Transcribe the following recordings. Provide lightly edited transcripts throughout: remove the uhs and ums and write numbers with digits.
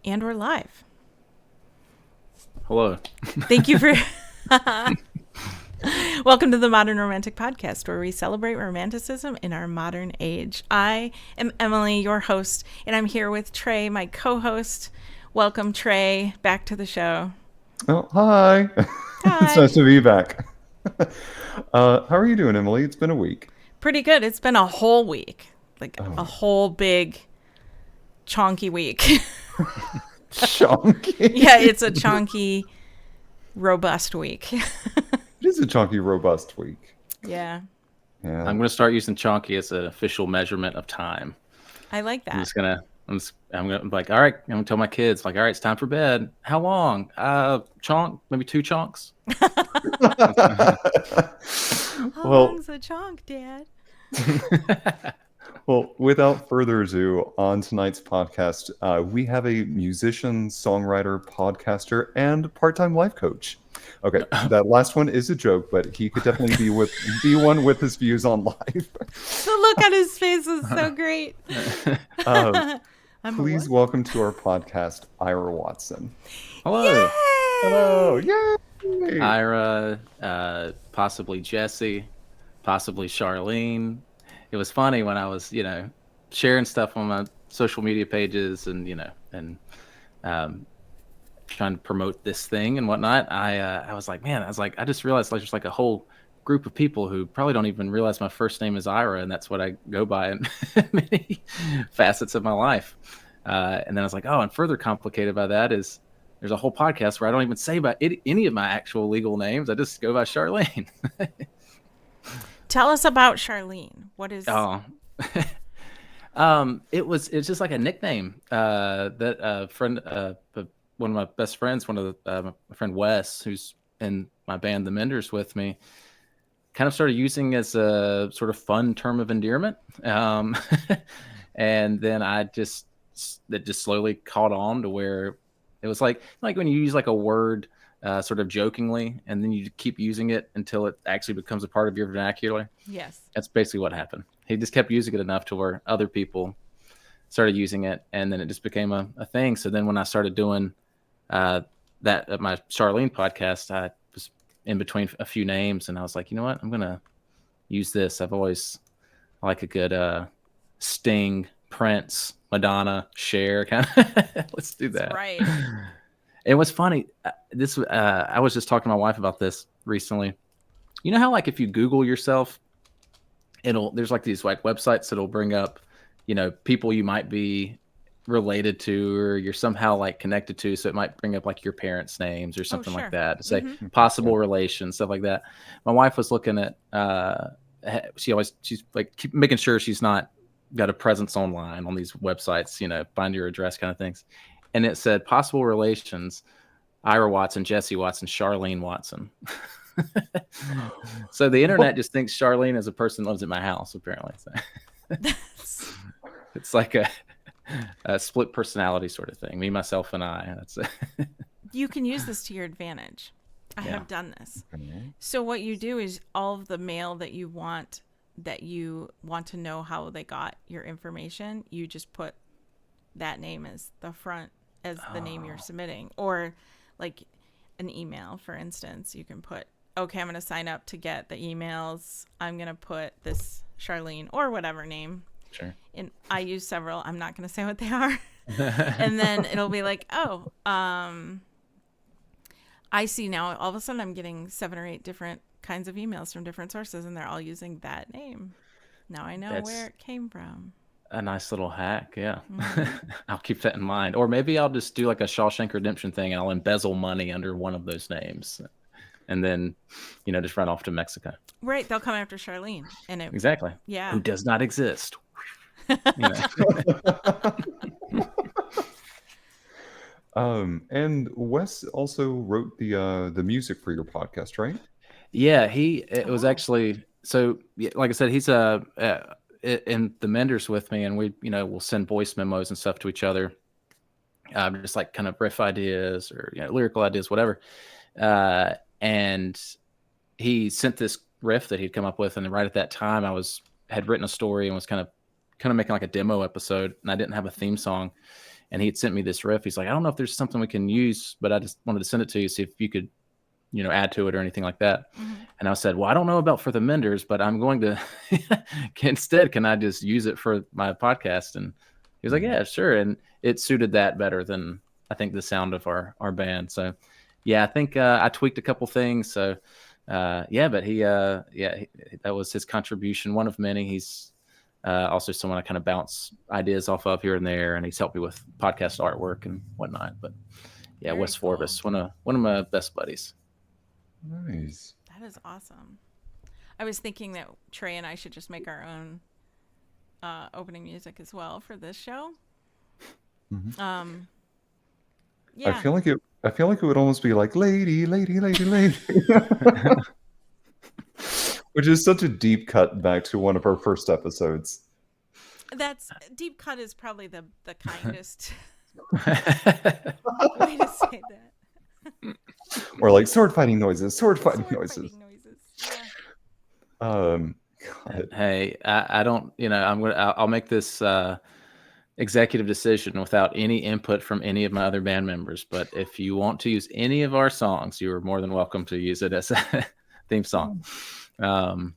And we're live. Hello. Thank you for... Welcome to the Modern Romantic Podcast, where we celebrate romanticism in our modern age. I am Emily, your host, and I'm here with Trey, my co-host. Welcome, Trey, back to the show. Oh, hi. Hi. It's nice to be back. How are you doing, Emily? It's been a week. Pretty good. It's been a whole week. A whole big, chonky week. Chonky? Yeah, it's a chonky, robust week. It is a chonky, robust week. Yeah. I'm going to start using chonky as an official measurement of time. I like that. I'm gonna be like, all right, I'm gonna tell my kids, like, all right, it's time for bed. How long? Chonk, maybe 2 chonks. How long's a chonk, Dad? Well, without further ado, on tonight's podcast, we have a musician, songwriter, podcaster, and part-time life coach. Okay, that last one is a joke, but he could definitely be one with his views on life. The look on his face is so great. Please welcome to our podcast, Ira Watson. Hello. Yay! Hello. Yay! Ira, possibly Jesse, possibly Charlene. It was funny when I was, sharing stuff on my social media pages and, trying to promote this thing and whatnot. I was like, I just realized there's like a whole group of people who probably don't even realize my first name is Ira, and that's what I go by in many facets of my life. And then I was like, and further complicated by that is there's a whole podcast where I don't even say by any of my actual legal names. I just go by Charlene. Tell us about Charlene. What is? It's just like a nickname that a friend, one of my best friends, my friend Wes, who's in my band The Menders with me, kind of started using as a sort of fun term of endearment. And then that just slowly caught on to where it was like when you use like a word sort of jokingly, and then you keep using it until it actually becomes a part of your vernacular. Yes. That's basically what happened. He just kept using it enough to where other people started using it, and then it just became a thing. So then when I started doing that at my Charlene podcast, I was in between a few names, and I was like, you know what? I'm going to use this. I like a good Sting, Prince, Madonna, Cher kind of. Let's do that. That's right. It was funny. I was just talking to my wife about this recently. You know how like if you Google yourself, there's like these like websites that'll bring up, people you might be related to or you're somehow like connected to. So it might bring up like your parents' names or something like that to say possible relations, stuff like that. My wife was looking at, she's like keep making sure she's not got a presence online on these websites, find your address kind of things. And it said possible relations, Ira Watson, Jesse Watson, Charlene Watson. So the internet just thinks Charlene is a person that lives at my house, apparently. So. It's like a split personality sort of thing. Me, myself, and I. That's it. You can use this to your advantage. I have done this. So what you do is all of the mail that you want to know how they got your information, you just put that name as the front as the name you're submitting. Or like an email, for instance, you can put, okay, I'm going to sign up to get the emails. I'm going to put this Charlene or whatever name. Sure. And I use several. I'm not going to say what they are. And then it'll be like, I see now all of a sudden I'm getting 7 or 8 different kinds of emails from different sources, and they're all using that name. Now I know where it came from. A nice little hack, yeah. I'll keep that in mind. Or maybe I'll just do like a Shawshank Redemption thing, and I'll embezzle money under one of those names, and then, just run off to Mexico. Right, they'll come after Charlene, Exactly. Yeah, who does not exist. And Wes also wrote the music for your podcast, right? Yeah, it was actually so. Like I said, he's in the Menders with me, and we, we'll send voice memos and stuff to each other, just like kind of riff ideas or lyrical ideas, whatever. And he sent this riff that he'd come up with, and right at that time, had written a story and was kind of making like a demo episode, and I didn't have a theme song, and he had sent me this riff. He's like, I don't know if there's something we can use, but I just wanted to send it to you, see if you could, add to it or anything like that. And I said, well, I don't know about for the Menders, but I'm going to instead, can I just use it for my podcast? And he was like, yeah, sure. And it suited that better than I think the sound of our band. So yeah, I think I tweaked a couple things. So but that was his contribution, one of many. He's also someone I kind of bounce ideas off of here and there, and he's helped me with podcast artwork and whatnot. But yeah, Very Wes cool. Forbes, one of my best buddies. Nice. That is awesome. I was thinking that Trey and I should just make our own opening music as well for this show. Yeah. I feel like it would almost be like lady, lady, lady, lady. Which is such a deep cut back to one of our first episodes. That's deep cut is probably the kindest way to say that. Or like sword fighting noises. Yeah. God. Hey, I don't, I'll make this executive decision without any input from any of my other band members. But if you want to use any of our songs, you are more than welcome to use it as a theme song. Okay.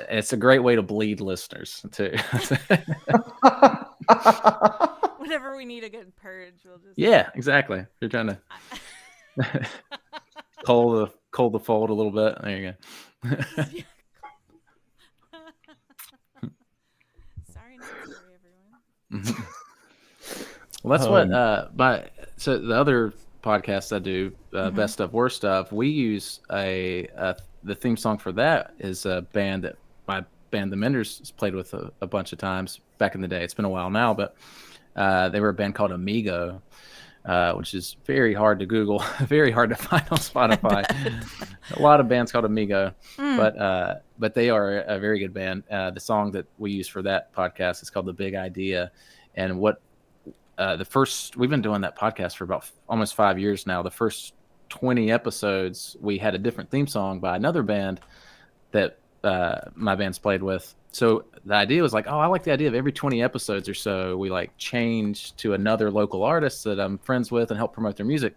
It's a great way to bleed listeners too. Whenever we need a good purge, we'll just exactly. You're trying to cold the fold a little bit. There you go. Sorry, everyone. Well, that's what so the other podcast I do, Best of Worst of, we use the theme song for that is a band that my band The Menders has played with a bunch of times back in the day. It's been a while now, but they were a band called Amigo, which is very hard to Google, very hard to find on Spotify. A lot of bands called Amigo, but they are a very good band. The song that we use for that podcast is called The Big Idea. And we've been doing that podcast for about almost 5 years now. The first 20 episodes, we had a different theme song by another band that my band's played with. So the idea was like, I like the idea of every 20 episodes or so, we like change to another local artist that I'm friends with and help promote their music.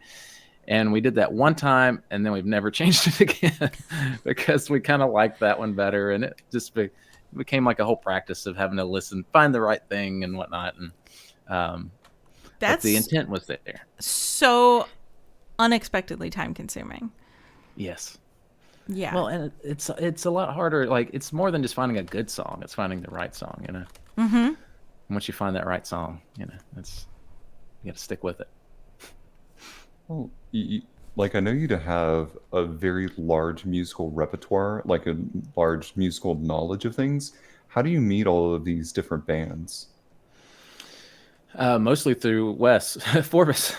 And we did that one time, and then we've never changed it again because we kind of liked that one better. And it just became like a whole practice of having to listen, find the right thing and whatnot. And but the intent was there. So unexpectedly time consuming. Yes. Yeah. Well, and it's a lot harder. Like, it's more than just finding a good song. It's finding the right song, Mm-hmm. And once you find that right song, you got to stick with it. Well, I know you to have a very large musical repertoire, like a large musical knowledge of things. How do you meet all of these different bands? Mostly through Wes Forbes,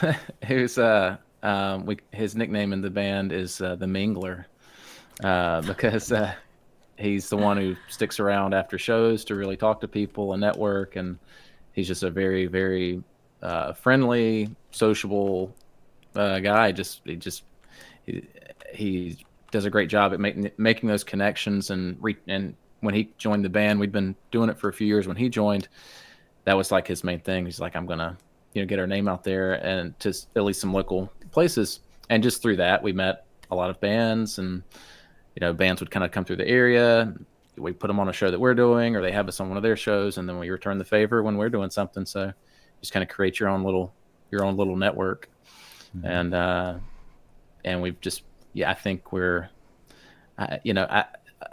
who's his nickname in the band is the Mingler, because he's the one who sticks around after shows to really talk to people and network, and he's just a very, very friendly, sociable guy. He does a great job at making those connections, and when he joined the band, we'd been doing it for a few years. When he joined, that was like his main thing. He's like, I'm gonna get our name out there and to at least some local places. And just through that, we met a lot of bands, and bands would kind of come through the area. We put them on a show that we're doing, or they have us on one of their shows, and then we return the favor when we're doing something. So just kind of create your own little network. Mm-hmm. And we've just, I think we're,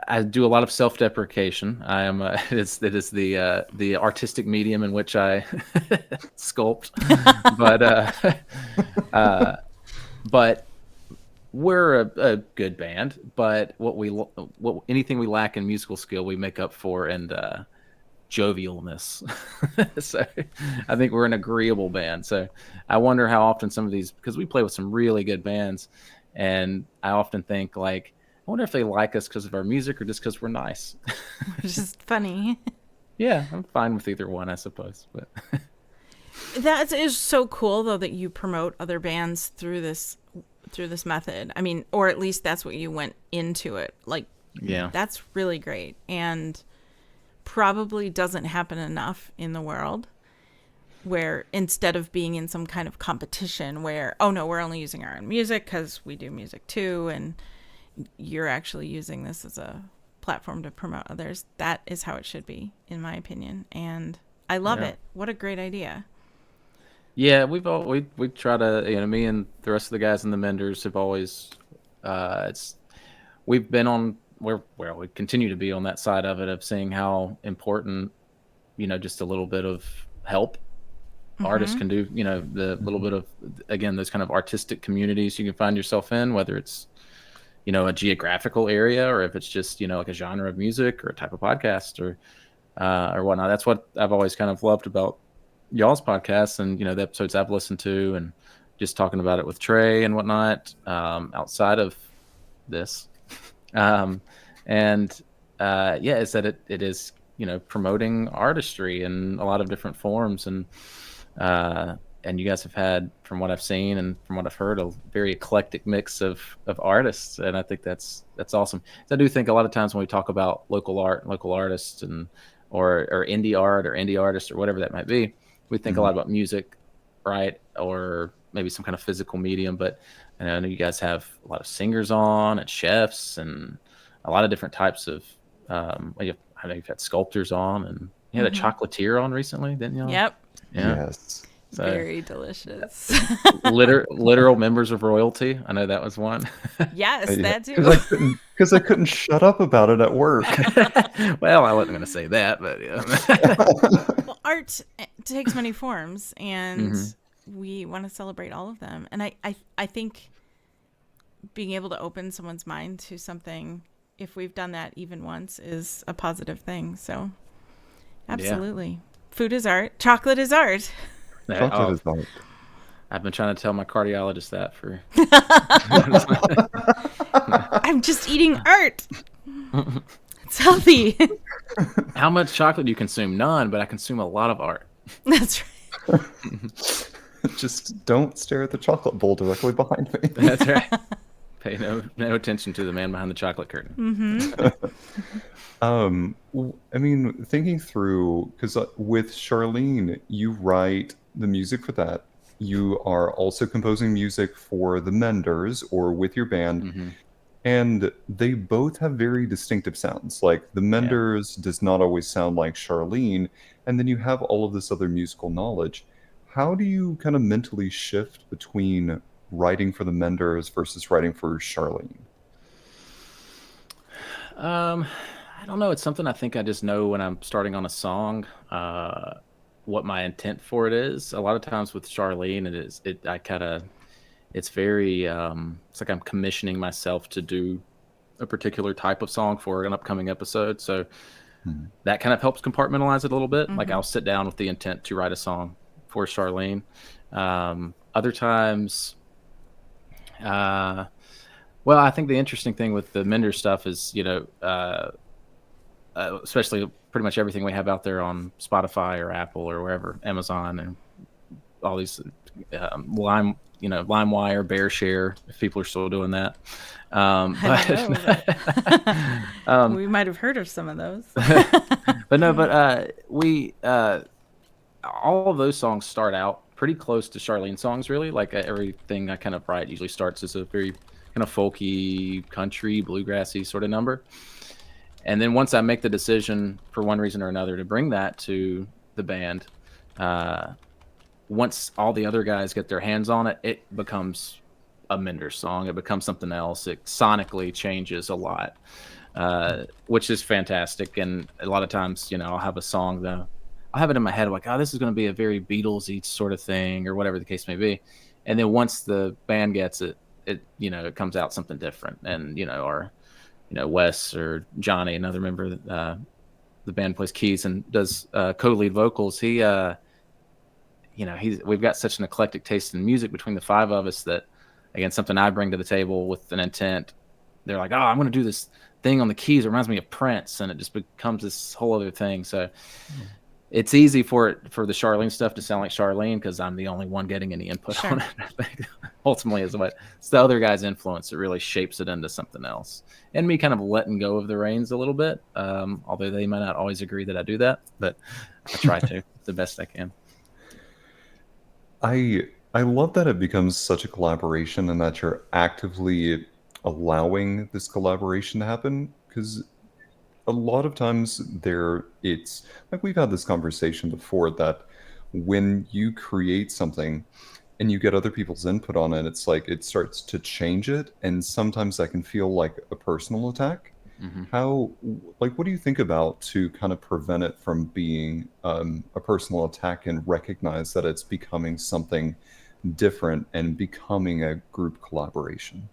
I do a lot of self-deprecation. I am it is the artistic medium in which I sculpt, but we're a good band. But anything we lack in musical skill, we make up for in jovialness. So I think we're an agreeable band. So I wonder how often some of these, because we play with some really good bands, and I often think like, I wonder if they like us because of our music or just because we're nice. Which is funny. Yeah, I'm fine with either one, I suppose. But that is so cool, though, that you promote other bands through this method. I mean, or at least that's what you went into it. Like, yeah, that's really great, and probably doesn't happen enough in the world. where instead of being in some kind of competition where, oh no, we're only using our own music because we do music too, and you're actually using this as a platform to promote others. That is how it should be, in my opinion. And I love it. What a great idea. Yeah, we try to, me and the rest of the guys in the Menders have always, we've been on we continue to be on that side of it, of seeing how important, just a little bit of help artists can do, the little bit of, again, those kind of artistic communities you can find yourself in, whether it's, a geographical area, or if it's just, like a genre of music or a type of podcast or whatnot. That's what I've always kind of loved about y'all's podcasts and, the episodes I've listened to, and just talking about it with Trey and whatnot, outside of this. Is that it is, promoting artistry in a lot of different forms. And you guys have had, from what I've seen and from what I've heard, a very eclectic mix of artists. And I think that's awesome. So I do think a lot of times when we talk about local art, local artists, and or indie art or indie artists or whatever that might be, we think a lot about music, right? Or maybe some kind of physical medium. But I know you guys have a lot of singers on, and chefs, and a lot of different types of, I know you've had sculptors on, and you had a chocolatier on recently, didn't you? Yep. Yeah. Yes. So, very delicious. literal members of royalty. I know that was one. Yes, that too. Because I couldn't shut up about it at work. Well, I wasn't going to say that, but yeah. Well, art takes many forms, and we want to celebrate all of them. And I think being able to open someone's mind to something, if we've done that even once, is a positive thing. So absolutely. Yeah. Food is art. Chocolate is art. Chocolate is art. I've been trying to tell my cardiologist that for. I'm just eating art. It's healthy. How much chocolate do you consume? None, but I consume a lot of art. That's right. Just don't stare at the chocolate bowl directly behind me. That's right. Pay no attention to the man behind the chocolate curtain. I mean, thinking through, because with Charlene, you write the music for that. You are also composing music for the Menders or with your band. And they both have very distinctive sounds. Like the Menders does not always sound like Charlene. And then you have all of this other musical knowledge. How do you kind of mentally shift between writing for the Menders versus writing for Charlene? I don't know. It's something I think I just know when I'm starting on a song, what my intent for it is. A lot of times with Charlene, it's very, it's like I'm commissioning myself to do a particular type of song for an upcoming episode. So that kind of helps compartmentalize it a little bit. Like I'll sit down with the intent to write a song for Charlene. Other times, well, I think the interesting thing with the Mender stuff is, especially pretty much everything we have out there on Spotify or Apple or wherever, Amazon, and all these LimeWire, BearShare, if people are still doing that. We might have heard of some of those. We all of those songs start out pretty close to Charlene songs, really. Like everything I kind of write usually starts as a very kind of folky, country, bluegrassy sort of number. And then once I make the decision for one reason or another to bring that to the band, once all the other guys get their hands on it, it becomes a Mender song. It becomes something else. It sonically changes a lot, which is fantastic. And a lot of times, I'll have a song that I'll have it in my head like, oh, this is going to be a very Beatles-y sort of thing, or whatever the case may be. And then once the band gets it, it comes out something different. And, Wes or Johnny, another member of the band, plays keys and does co-lead vocals. We've got such an eclectic taste in music between the five of us that, again, something I bring to the table with an intent, they're like, oh, I'm going to do this thing on the keys. It reminds me of Prince. And it just becomes this whole other thing. So it's easy for the Charlene stuff to sound like Charlene because I'm the only one getting any input on it. I think ultimately is what it's the other guy's influence that really shapes it into something else. And me kind of letting go of the reins a little bit, although they might not always agree that I do that, but I try to the best I can. I love that it becomes such a collaboration and that you're actively allowing this collaboration to happen, because a lot of times it's like we've had this conversation before that when you create something and you get other people's input on it, it's like it starts to change it, and sometimes that can feel like a personal attack. Hmm. How, like, what do you think about to kind of prevent it from being a personal attack and recognize that it's becoming something different and becoming a group collaboration?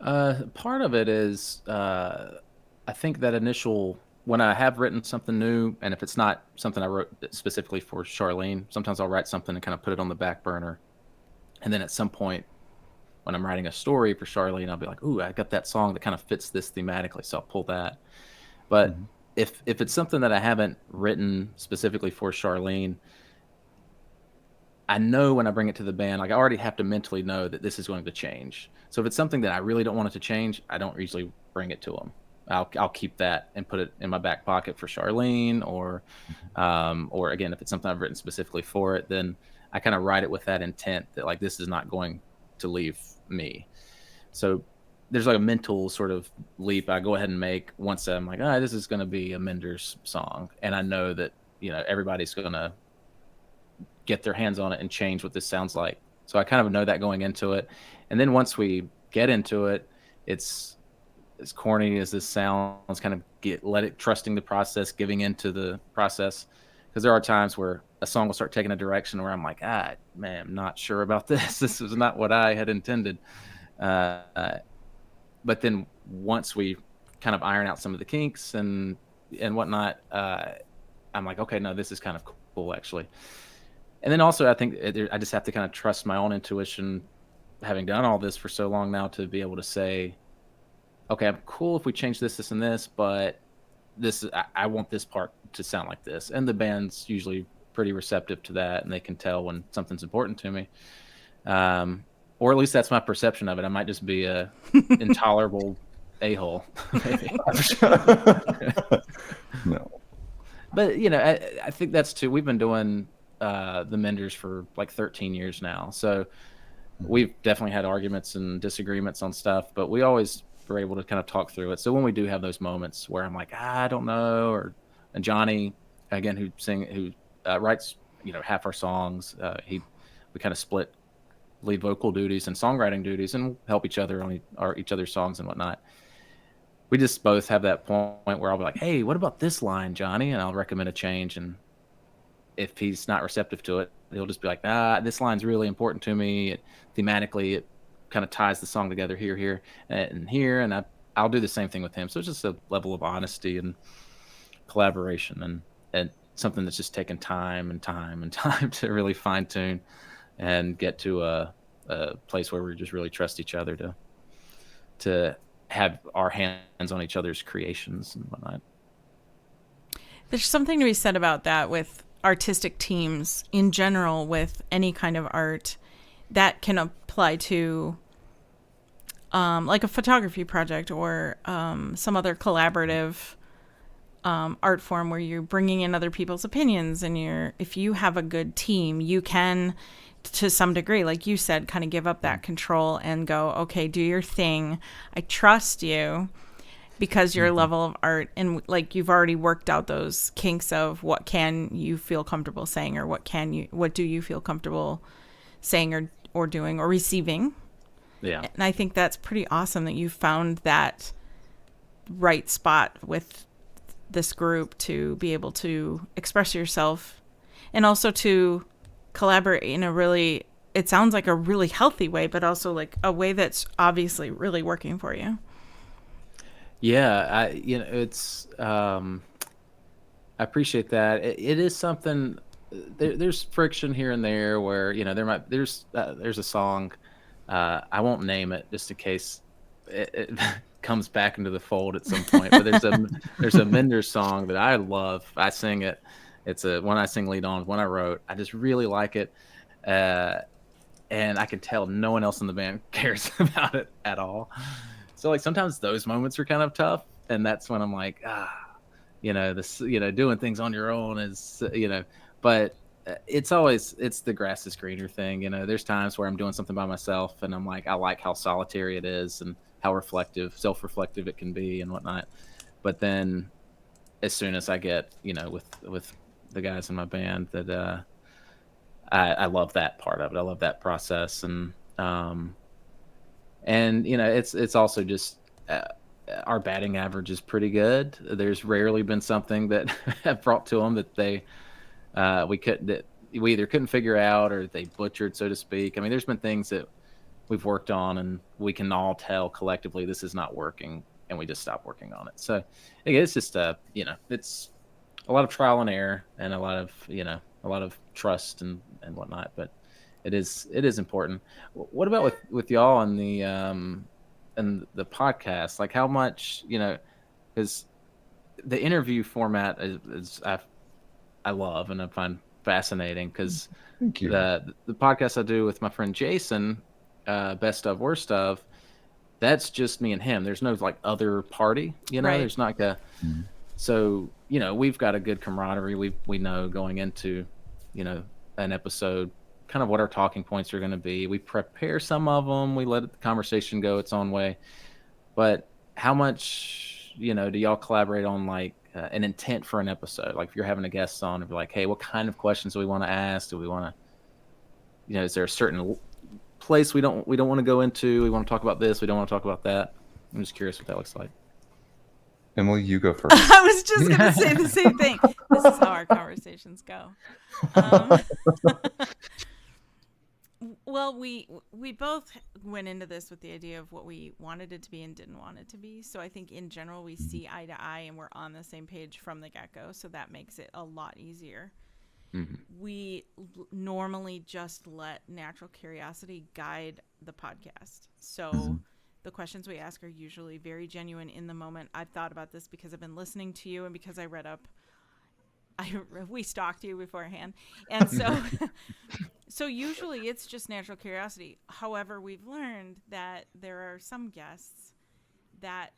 Part of it is, I think that initial when I have written something new, and if it's not something I wrote specifically for Charlene, sometimes I'll write something and kind of put it on the back burner, and then at some point when I'm writing a story for Charlene, I'll be like, "Ooh, I got that song that kind of fits this thematically," so I'll pull that. But Mhm. if it's something that I haven't written specifically for Charlene, I know when I bring it to the band, like I already have to mentally know that this is going to change. So if it's something that I really don't want it to change, I don't usually bring it to them. I'll keep that and put it in my back pocket for Charlene, or again, if it's something I've written specifically for it, then I kind of write it with that intent that like this is not going to leave me. So there's like a mental sort of leap I go ahead and make once I'm like, this is going to be a Menders song, and I know that everybody's going to get their hands on it and change what this sounds like. So I kind of know that going into it. And then once we get into it, it's as corny as this sounds, kind of trusting the process, giving into the process. Because there are times where a song will start taking a direction where I'm like, man, I'm not sure about this. This is not what I had intended. Uh, but then once we kind of iron out some of the kinks and whatnot, I'm like, okay, no, this is kind of cool actually. And then also, I think I just have to kind of trust my own intuition, having done all this for so long now, to be able to say, okay, I'm cool if we change this, this, and this, but I want this part to sound like this. And the band's usually pretty receptive to that, and they can tell when something's important to me. Or at least that's my perception of it. I might just be a intolerable a-hole, maybe. No. But I think that's too. We've been doing the Menders for like 13 years now, so we've definitely had arguments and disagreements on stuff, but we always were able to kind of talk through it. So when we do have those moments where I'm like, I don't know, and Johnny, again, who writes half our songs, we kind of split lead vocal duties and songwriting duties and help each other on each other's songs and whatnot. We just both have that point where I'll be like, hey, what about this line, Johnny? And I'll recommend a change. And if he's not receptive to it, he'll just be like, this line's really important to me. Thematically, it kind of ties the song together here, and here. And I'll do the same thing with him. So it's just a level of honesty and collaboration and something that's just taken time and time and time to really fine tune and get to a place where we just really trust each other to have our hands on each other's creations and whatnot. There's something to be said about that with artistic teams in general, with any kind of art that can apply to like a photography project or some other collaborative art form where you're bringing in other people's opinions, and if you have a good team, you can, to some degree, like you said, kind of give up that control and go, okay, do your thing. I trust you because your level of art, and like you've already worked out those kinks of what can you feel comfortable saying, or what do you feel comfortable saying or doing or receiving. Yeah. And I think that's pretty awesome that you found that right spot with this group to be able to express yourself and also to collaborate in a really, it sounds like a really healthy way, but also like a way that's obviously really working for you. Yeah, it's I appreciate that. It is something. There's friction here and there where there's a song. I won't name it just in case it comes back into the fold at some point. But there's a Menders song that I love. I sing it. It's one I sing lead on. One I wrote. I just really like it, and I can tell no one else in the band cares about it at all. So like sometimes those moments are kind of tough, and that's when I'm like, doing things on your own is, but it's the grass is greener thing. There's times where I'm doing something by myself and I'm like, I like how solitary it is and how self-reflective it can be and whatnot. But then as soon as I get, with the guys in my band, that I love that part of it. I love that process. And it's also just our batting average is pretty good. There's rarely been something that I've brought to them that we either couldn't figure out or they butchered, so to speak. I mean, there's been things that we've worked on and we can all tell collectively this is not working, and we just stop working on it. So it's just it's a lot of trial and error and a lot of trust and whatnot. But it is important. What about with y'all and the podcast? Like, how much, because the interview format is I love and I find fascinating, because the podcast I do with my friend Jason, Best of Worst of, that's just me and him. There's no like other party, Right. There's not so we've got a good camaraderie. We know going into an episode kind of what our talking points are going to be. We prepare some of them. We let the conversation go its own way. But how much do y'all collaborate on like an intent for an episode? Like if you're having a guest on, and be like, hey, what kind of questions do we want to ask? Do we want to, is there a certain place we don't want to go into? We want to talk about this. We don't want to talk about that. I'm just curious what that looks like. Emily, you go first. I was just going to say the same thing. This is how our conversations go. Well, we both went into this with the idea of what we wanted it to be and didn't want it to be. So I think in general we see eye to eye and we're on the same page from the get-go. So that makes it a lot easier. Mm-hmm. We normally just let natural curiosity guide the podcast. So the questions we ask are usually very genuine in the moment. I've thought about this because I've been listening to you and because I read up. We stalked you beforehand. And so usually it's just natural curiosity. However, we've learned that there are some guests that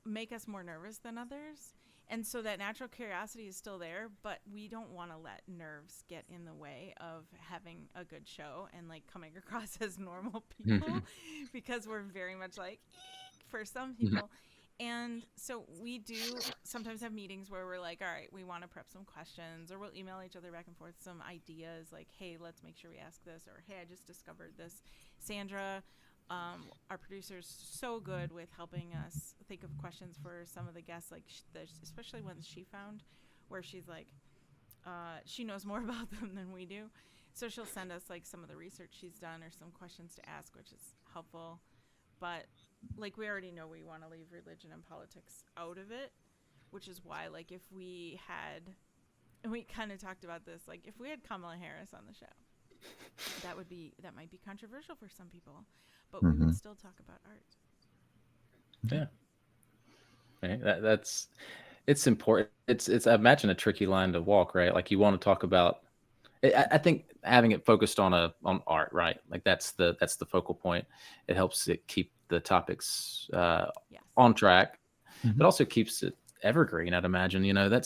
make us more nervous than others. And so that natural curiosity is still there, but we don't want to let nerves get in the way of having a good show and like coming across as normal people because we're very much like, eek, for some people. And so we do sometimes have meetings where we're like, all right, we want to prep some questions, or we'll email each other back and forth some ideas like, hey, let's make sure we ask this, or hey, I just discovered this. Sandra, our producer, is so good with helping us think of questions for some of the guests, like especially ones she found where she's like, she knows more about them than we do. So she'll send us like some of the research she's done or some questions to ask, which is helpful. But like we already know we want to leave religion and politics out of it, which is why like if we had, and we kind of talked about this, like if we had Kamala Harris on the show, that might be controversial for some people, but we would still talk about art. Yeah. Right. It's important. It's I imagine a tricky line to walk, right? Like you want to talk about, I think having it focused on art, right? Like that's the focal point. It helps it keep the topics on track, but also keeps it evergreen. I'd imagine, I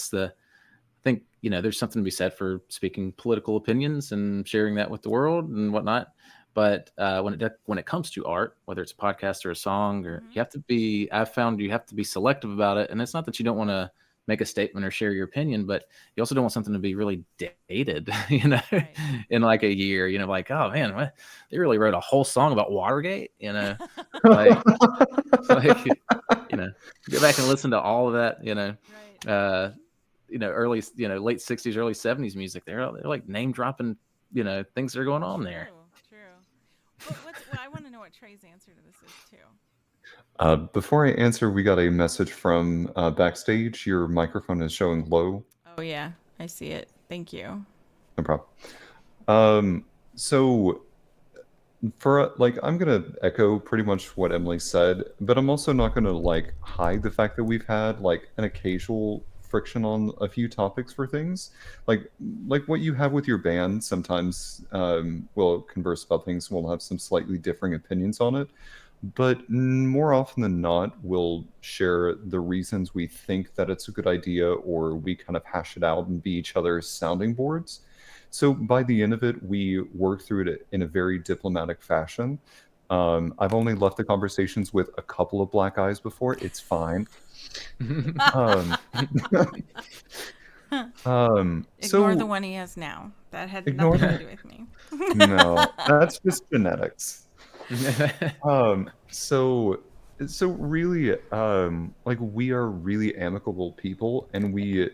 think, there's something to be said for speaking political opinions and sharing that with the world and whatnot. But when it comes to art, whether it's a podcast or a song, or I've found you have to be selective about it. And it's not that you don't want to make a statement or share your opinion, but you also don't want something to be really dated, right. In like a year, like, oh man, they really wrote a whole song about Watergate, like, go back and listen to all of that, right. Early, late 60s, early 70s music. They're like name dropping, things that are going on there. True. Well, I want to know what Trey's answer to this is too. Before I answer, we got a message from backstage. Your microphone is showing low. Oh yeah, I see it. Thank you. No problem. So for I'm gonna echo pretty much what Emily said, but I'm also not gonna hide the fact that we've had an occasional friction on a few topics for things, like what you have with your band. Sometimes we'll converse about things and we'll have some slightly differing opinions on it. but more often than not, we'll share the reasons we think that it's a good idea, or we kind of hash it out and be each other's sounding boards. So by the end of it, we work through it in a very diplomatic fashion. I've only left the conversations with a couple of black eyes before. It's fine. Um, Ignore the so one he has now. That had ignore nothing to that. do with me. No, that's just genetics. So really, like, we are really amicable people, and we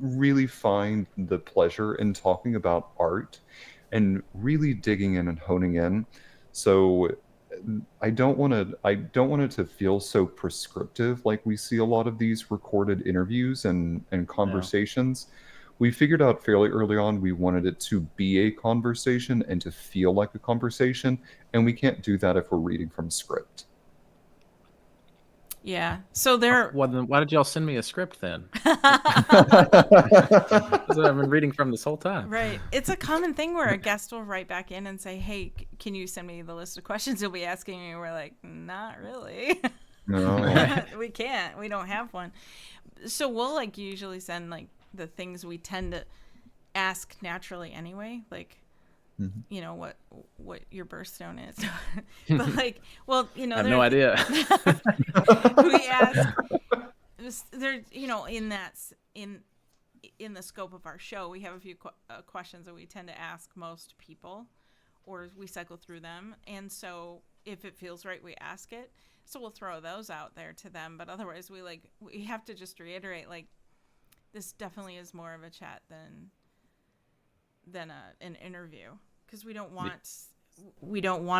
really find the pleasure in talking about art and really digging in and honing in. So I don't want it to feel so prescriptive, like we see a lot of these recorded interviews and Yeah. conversations. We figured out fairly early on we wanted it to be a conversation and to feel like a conversation, and we can't do that if we're reading from a script. Yeah. So there. Well, then why did y'all send me a script then? That's what I've been reading from this whole time. Right. It's a common thing where a guest will write back in and say, "Hey, can you send me the list of questions you'll be asking me?" And we're like, "Not really." No. We can't. We don't have one. So we'll like usually send like the things we tend to ask naturally anyway, like Mhm. you know what your birthstone is. But like, well, you know, I have no idea. we ask there, you know, in the scope of our show, we have a few questions that we tend to ask most people, or we cycle through them. And so if it feels right, we ask it. So we'll throw those out there to them. But otherwise, we have to just reiterate, like, this definitely is more of a chat than an interview, because we don't want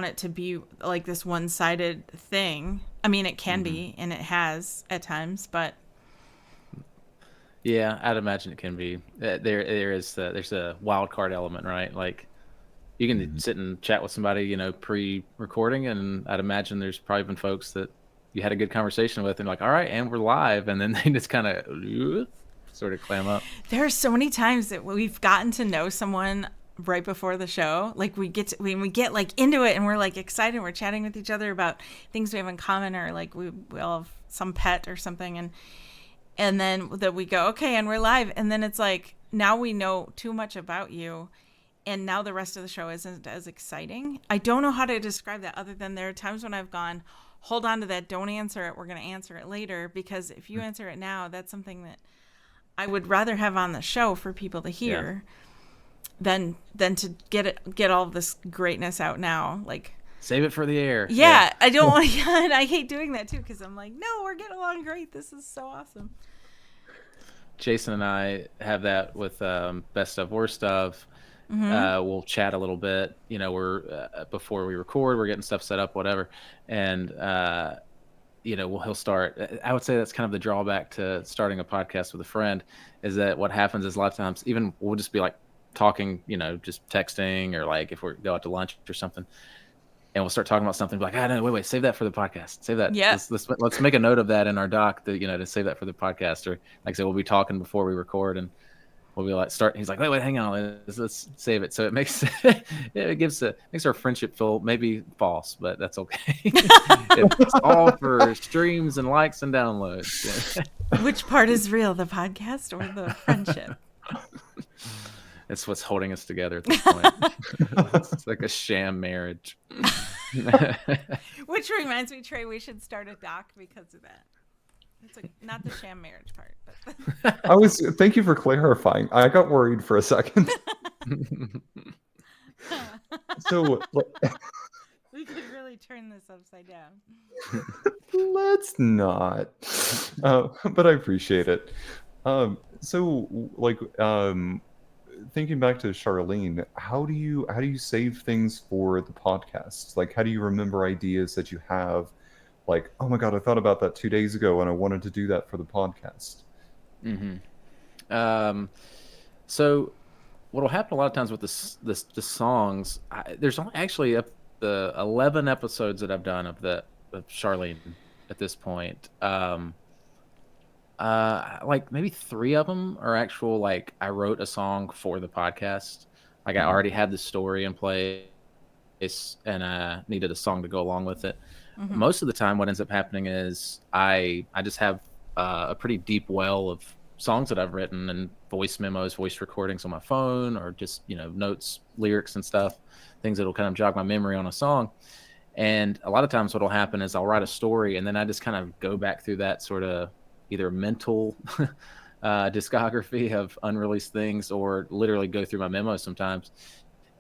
it to be like this one-sided thing. I mean, it can be, and it has at times, but Yeah, I'd imagine it can be. There's a wild card element, right? Like you can sit and chat with somebody, you know, pre-recording, and I'd imagine there's probably been folks that you had a good conversation with, and like, all right, and we're live, and then they just kind of sort of clam up. there are so many times that we've gotten to know someone right before the show. Like when we get like into it and we're like excited, we're chatting with each other about things we have in common, or like we all have some pet or something, and then that we go, okay, and we're live, and then it's like, now we know too much about you, and now the rest of the show isn't as exciting. I don't know how to describe that, other than there are times when I've gone, hold on to that, don't answer it, we're going to answer it later, because if you answer it now, that's something that I would rather have on the show for people to hear than to get all this greatness out now. Like, Save it for the air. yeah. I don't want to, and I hate doing that too, because I'm like, no, we're getting along great. This is so awesome. Jason and I have that with best of worst of. We'll chat a little bit. You know, we're before we record, we're getting stuff set up, whatever, and you know, he'll start. I would say that's kind of the drawback to starting a podcast with a friend, is that what happens is a lot of times, even we'll just be like talking, you know, just texting, or like if we go out to lunch or something, and we'll start talking about something, like, no, wait, save that for the podcast. Save that. Yeah. Let's make a note of that in our doc, that, you know, to save that for the podcast. Or like I said, we'll be talking before we record, and we'll be like, he's like, wait, hang on, let's save it. So it makes makes our friendship feel maybe false, but that's okay. It's all for streams and likes and downloads. Which part is real, the podcast or the friendship? It's what's holding us together at this point. It's like a sham marriage. Which reminds me, Trey, we should start a doc because of that. It's like, not the sham marriage part, but Thank you for clarifying. I got worried for a second. So we could really turn this upside down. let's not. But I appreciate it. So like, thinking back to Charlene, how do you save things for the podcast? Like, how do you remember ideas that you have? Like, oh my God, I thought about that 2 days ago and I wanted to do that for the podcast. So what will happen a lot of times with the songs, there's only actually the 11 episodes that I've done of Charlene at this point. Like maybe 3 of them are actual, like I wrote a song for the podcast. Like I already had the story in place, and I needed a song to go along with it. Mm-hmm. Most of the time, what ends up happening is I just have a pretty deep well of songs that I've written and voice memos, voice recordings on my phone, or just notes, lyrics, and stuff, things that'll kind of jog my memory on a song. And a lot of times, what'll happen is I'll write a story, and then I just kind of go back through that sort of either mental discography of unreleased things, or literally go through my memos sometimes,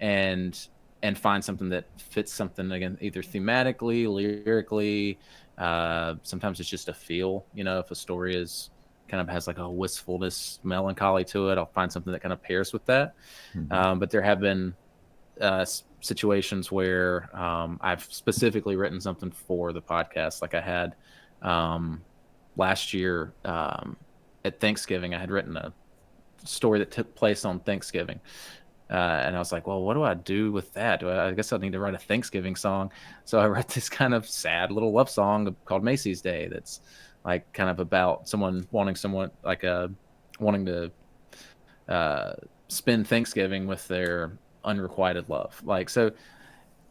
and find something that fits something, again, either thematically, lyrically. Sometimes it's just a feel. If a story is kind of has like a wistfulness, melancholy to it, I'll find something that kind of pairs with that. But there have been situations where I've specifically written something for the podcast. Like I had last year at Thanksgiving, I had written a story that took place on Thanksgiving. And I was like, well, what do I do with that? I guess I need to write a Thanksgiving song. So I wrote this kind of sad little love song called Macy's Day. That's like kind of about wanting to spend Thanksgiving with their unrequited love. Like, so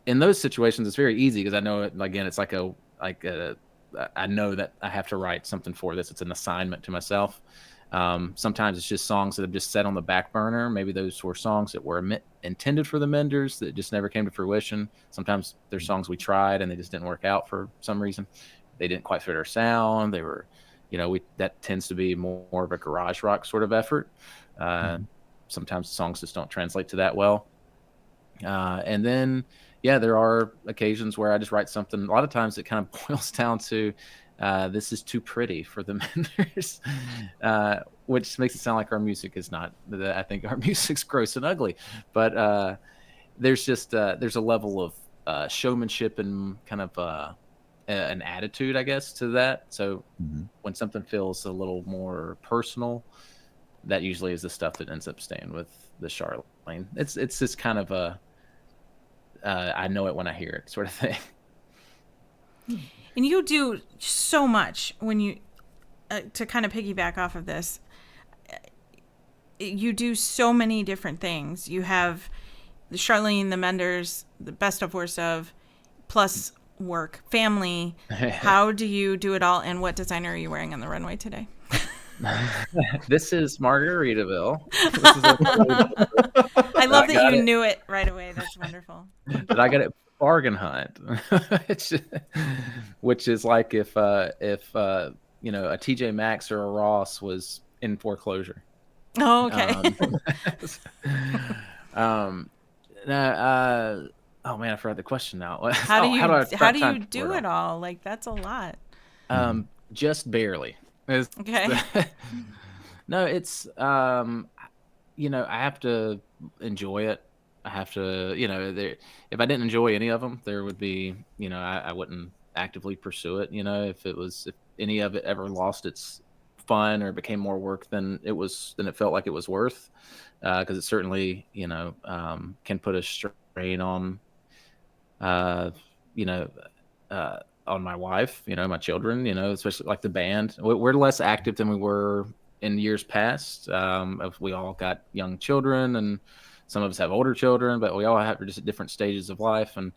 in those situations, it's very easy because I know it, again, it's I know that I have to write something for this. It's an assignment to myself. Sometimes it's just songs that have just set on the back burner. Maybe those were songs that were intended for the Menders that just never came to fruition. Sometimes they're songs we tried and they just didn't work out for some reason. They didn't quite fit our sound. They were, that tends to be more of a garage rock sort of effort. Sometimes songs just don't translate to that well. And then, there are occasions where I just write something. A lot of times it kind of boils down to, this is too pretty for the Menders, which makes it sound like our music is not. I think our music's gross and ugly, but there's just there's a level of showmanship and kind of an attitude, I guess, to that. So when something feels a little more personal, that usually is the stuff that ends up staying with the Charlene. It's just kind of a I know it when I hear it sort of thing. And you do so much when you, to kind of piggyback off of this, you do so many different things. You have the Charlene, the Menders, the best of, worst of, plus work, family. How do you do it all? And what designer are you wearing on the runway today? This is Margaritaville. I love that you knew it right away. That's wonderful. But I got it bargain hunt, which is like if a TJ Maxx or a Ross was in foreclosure. Oh, okay. Oh man, I forgot the question now. How do you do it all? Like, that's a lot. Just barely. Okay. No, it's I have to enjoy it. I have to, if I didn't enjoy any of them, there would be, I wouldn't actively pursue it. If any of it ever lost its fun or became more work than it felt like it was worth, because it certainly, can put a strain on, on my wife, my children, especially like the band. We're less active than we were in years past. We all got young children, and some of us have older children, but we all have just at different stages of life. And,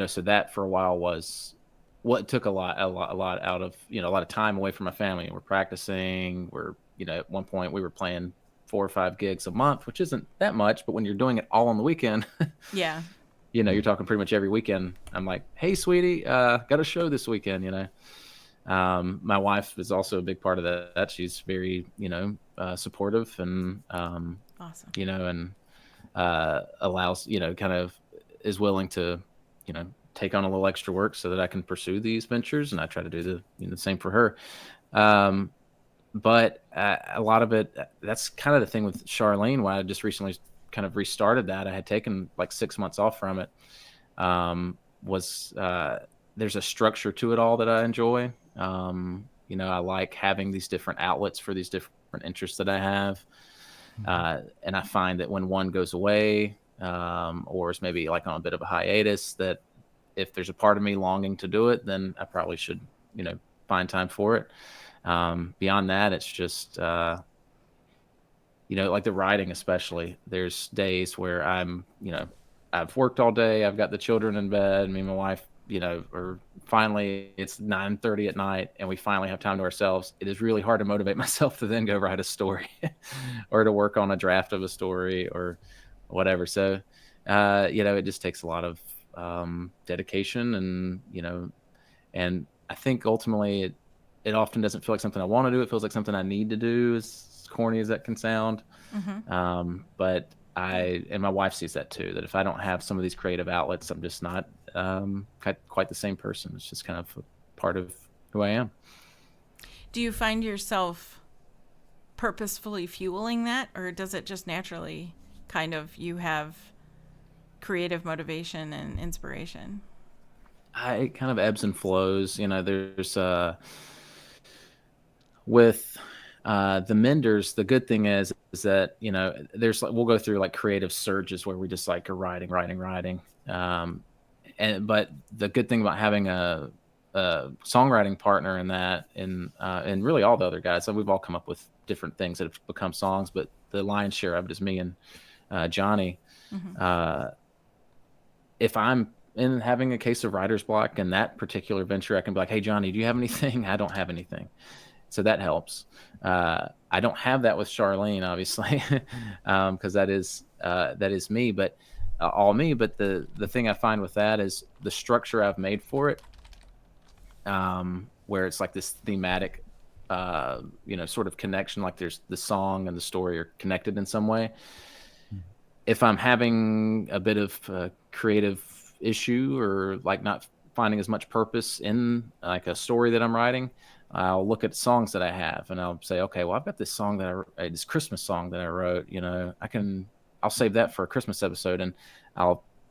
so that for a while was what took a lot out of, a lot of time away from my family. We're practicing. At one point we were playing 4 or 5 gigs a month, which isn't that much, but when you're doing it all on the weekend, yeah, you're talking pretty much every weekend. I'm like, hey, sweetie, got a show this weekend, My wife is also a big part of that. She's very, supportive and, awesome. And allows, kind of is willing to, take on a little extra work so that I can pursue these ventures. And I try to do the same for her. But a lot of it, that's kind of the thing with Charlene, why I just recently kind of restarted that. I had taken like 6 months off from it. There's a structure to it all that I enjoy. I like having these different outlets for these different interests that I have. And I find that when one goes away, or is maybe like on a bit of a hiatus, that if there's a part of me longing to do it, then I probably should, find time for it. Beyond that, it's just, like the writing, especially, there's days where I'm, I've worked all day. I've got the children in bed. Me and my wife, or finally it's 9:30 at night and we finally have time to ourselves. It is really hard to motivate myself to then go write a story or to work on a draft of a story or whatever. So, it just takes a lot of dedication and I think ultimately it often doesn't feel like something I want to do. It feels like something I need to do, as corny as that can sound. But and my wife sees that too, that if I don't have some of these creative outlets, I'm just not quite the same person. It's just kind of a part of who I am. Do you find yourself purposefully fueling that, or does it just naturally kind of, you have creative motivation and inspiration? It kind of ebbs and flows. There's with the Menders, the good thing is that there's we'll go through like creative surges where we just like are writing. But the good thing about having a songwriting partner in that, and really all the other guys, so we've all come up with different things that have become songs, but the lion's share of it is me and Johnny. If I'm in having a case of writer's block in that particular venture, I can be like, hey Johnny, do you have anything? I don't have anything. So that helps. I don't have that with Charlene, obviously, because that is me, but all me. But the thing I find with that is the structure I've made for it, where it's like this thematic, sort of connection, like there's the song and the story are connected in some way. If I'm having a bit of a creative issue or like not finding as much purpose in like a story that I'm writing, I'll look at songs that I have and I'll say, okay, well, I've got this song this Christmas song that I wrote, I'll save that for a Christmas episode, and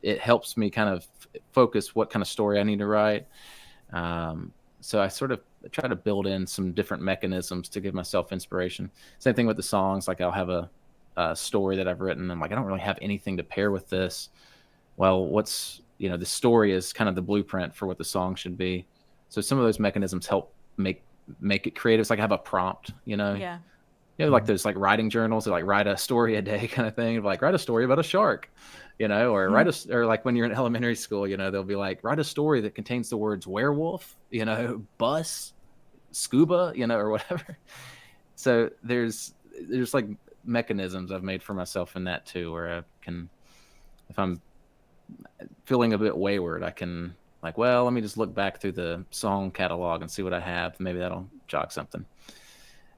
it helps me kind of focus what kind of story I need to write. So I sort of try to build in some different mechanisms to give myself inspiration. Same thing with the songs. Like I'll have a story that I've written. I'm like, I don't really have anything to pair with this. Well, the story is kind of the blueprint for what the song should be. So some of those mechanisms help make it creative. It's like I have a prompt, Yeah. Like those like writing journals that like write a story a day kind of thing. Like write a story about a shark, or or like when you're in elementary school, they'll be like, write a story that contains the words werewolf, bus, scuba, or whatever. So there's like mechanisms I've made for myself in that too, where I can, if I'm feeling a bit wayward, I can like, well, let me just look back through the song catalog and see what I have. Maybe that'll jog something.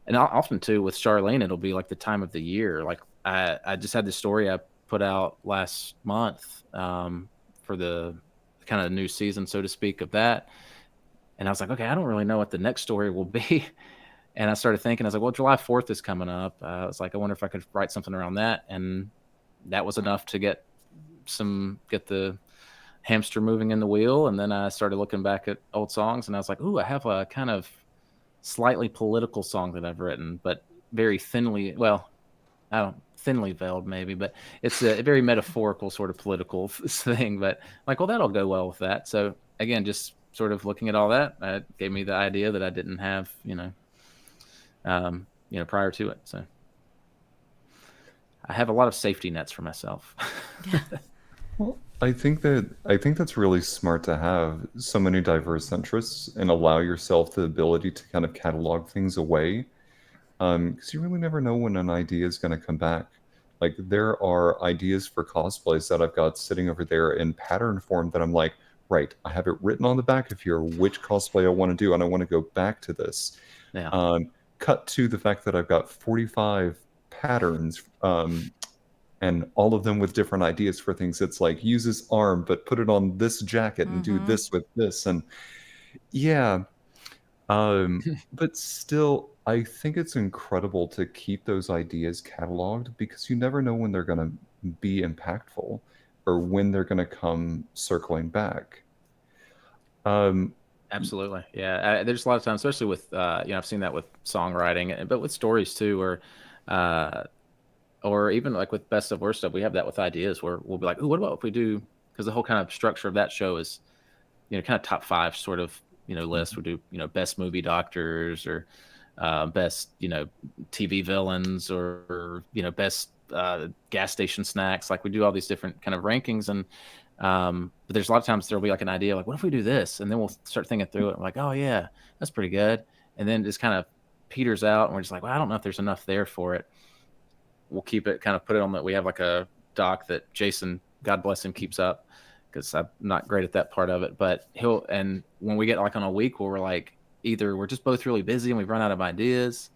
And often too with Charlene, it'll be like the time of the year. Like I just had this story I put out last month for the kind of new season, so to speak, of that. And I was like, okay, I don't really know what the next story will be. And I started thinking, I was like, well, July 4th is coming up. I was like, I wonder if I could write something around that. And that was enough to get the hamster moving in the wheel. And then I started looking back at old songs and I was like, ooh, I have a kind of slightly political song that I've written, but very thinly veiled maybe, but it's a very metaphorical sort of political thing. But like, well, that'll go well with that. So again, just sort of looking at all that, gave me the idea that I didn't have, prior to it. So I have a lot of safety nets for myself. Well, I think that's really smart to have so many diverse interests and allow yourself the ability to kind of catalog things away, because you really never know when an idea is going to come back. Like there are ideas for cosplays that I've got sitting over there in pattern form that I'm like, right, I have it written on the back of here which cosplay I want to do, and I want to go back to this. Yeah. Cut to the fact that I've got 45 patterns, and all of them with different ideas for things. It's like, use this arm, but put it on this jacket and do this with this. And yeah, but still, I think it's incredible to keep those ideas cataloged because you never know when they're going to be impactful or when they're going to come circling back. Absolutely. Yeah. There's a lot of times, especially with, I've seen that with songwriting, but with stories too, or even like with best of worst stuff, we have that with ideas where we'll be like, oh, what about if we do, because the whole kind of structure of that show is, kind of top 5 sort of, list. We do, best movie doctors or best, TV villains or best gas station snacks. Like we do all these different kind of rankings, and but there's a lot of times there'll be like an idea, like what if we do this, and then we'll start thinking through it. I'm like, oh yeah, that's pretty good, and then it just kind of peters out, and we're just like, well, I don't know if there's enough there for it. We'll keep it, kind of put it on that. We have like a doc that Jason, God bless him, keeps up, because I'm not great at that part of it. But and when we get like on a week where we're like, either we're just both really busy and we've run out of ideas,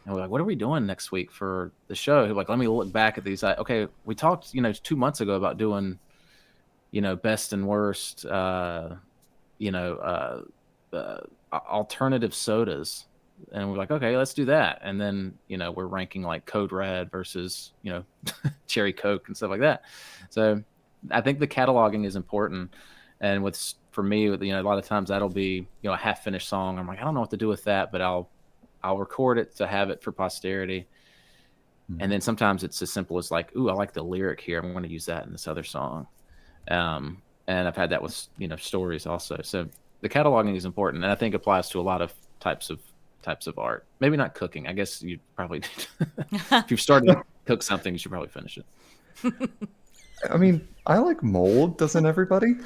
and we're like, what are we doing next week for the show? Like, let me look back at these. Okay, we talked, 2 months ago about doing, best and worst, alternative sodas. And we're like, okay, let's do that. And then, we're ranking like Code Red versus, Cherry Coke and stuff like that. So I think the cataloging is important. And for me, a lot of times that'll be, a half finished song. I'm like, I don't know what to do with that, but I'll record it to have it for posterity. Mm-hmm. And then sometimes it's as simple as like, ooh, I like the lyric here. I'm going to use that in this other song. And I've had that with, stories also. So the cataloging is important. And I think applies to a lot of types of art. Maybe not cooking. I guess you probably if you've started to cook something, you should probably finish it. I mean, I like mold, doesn't everybody?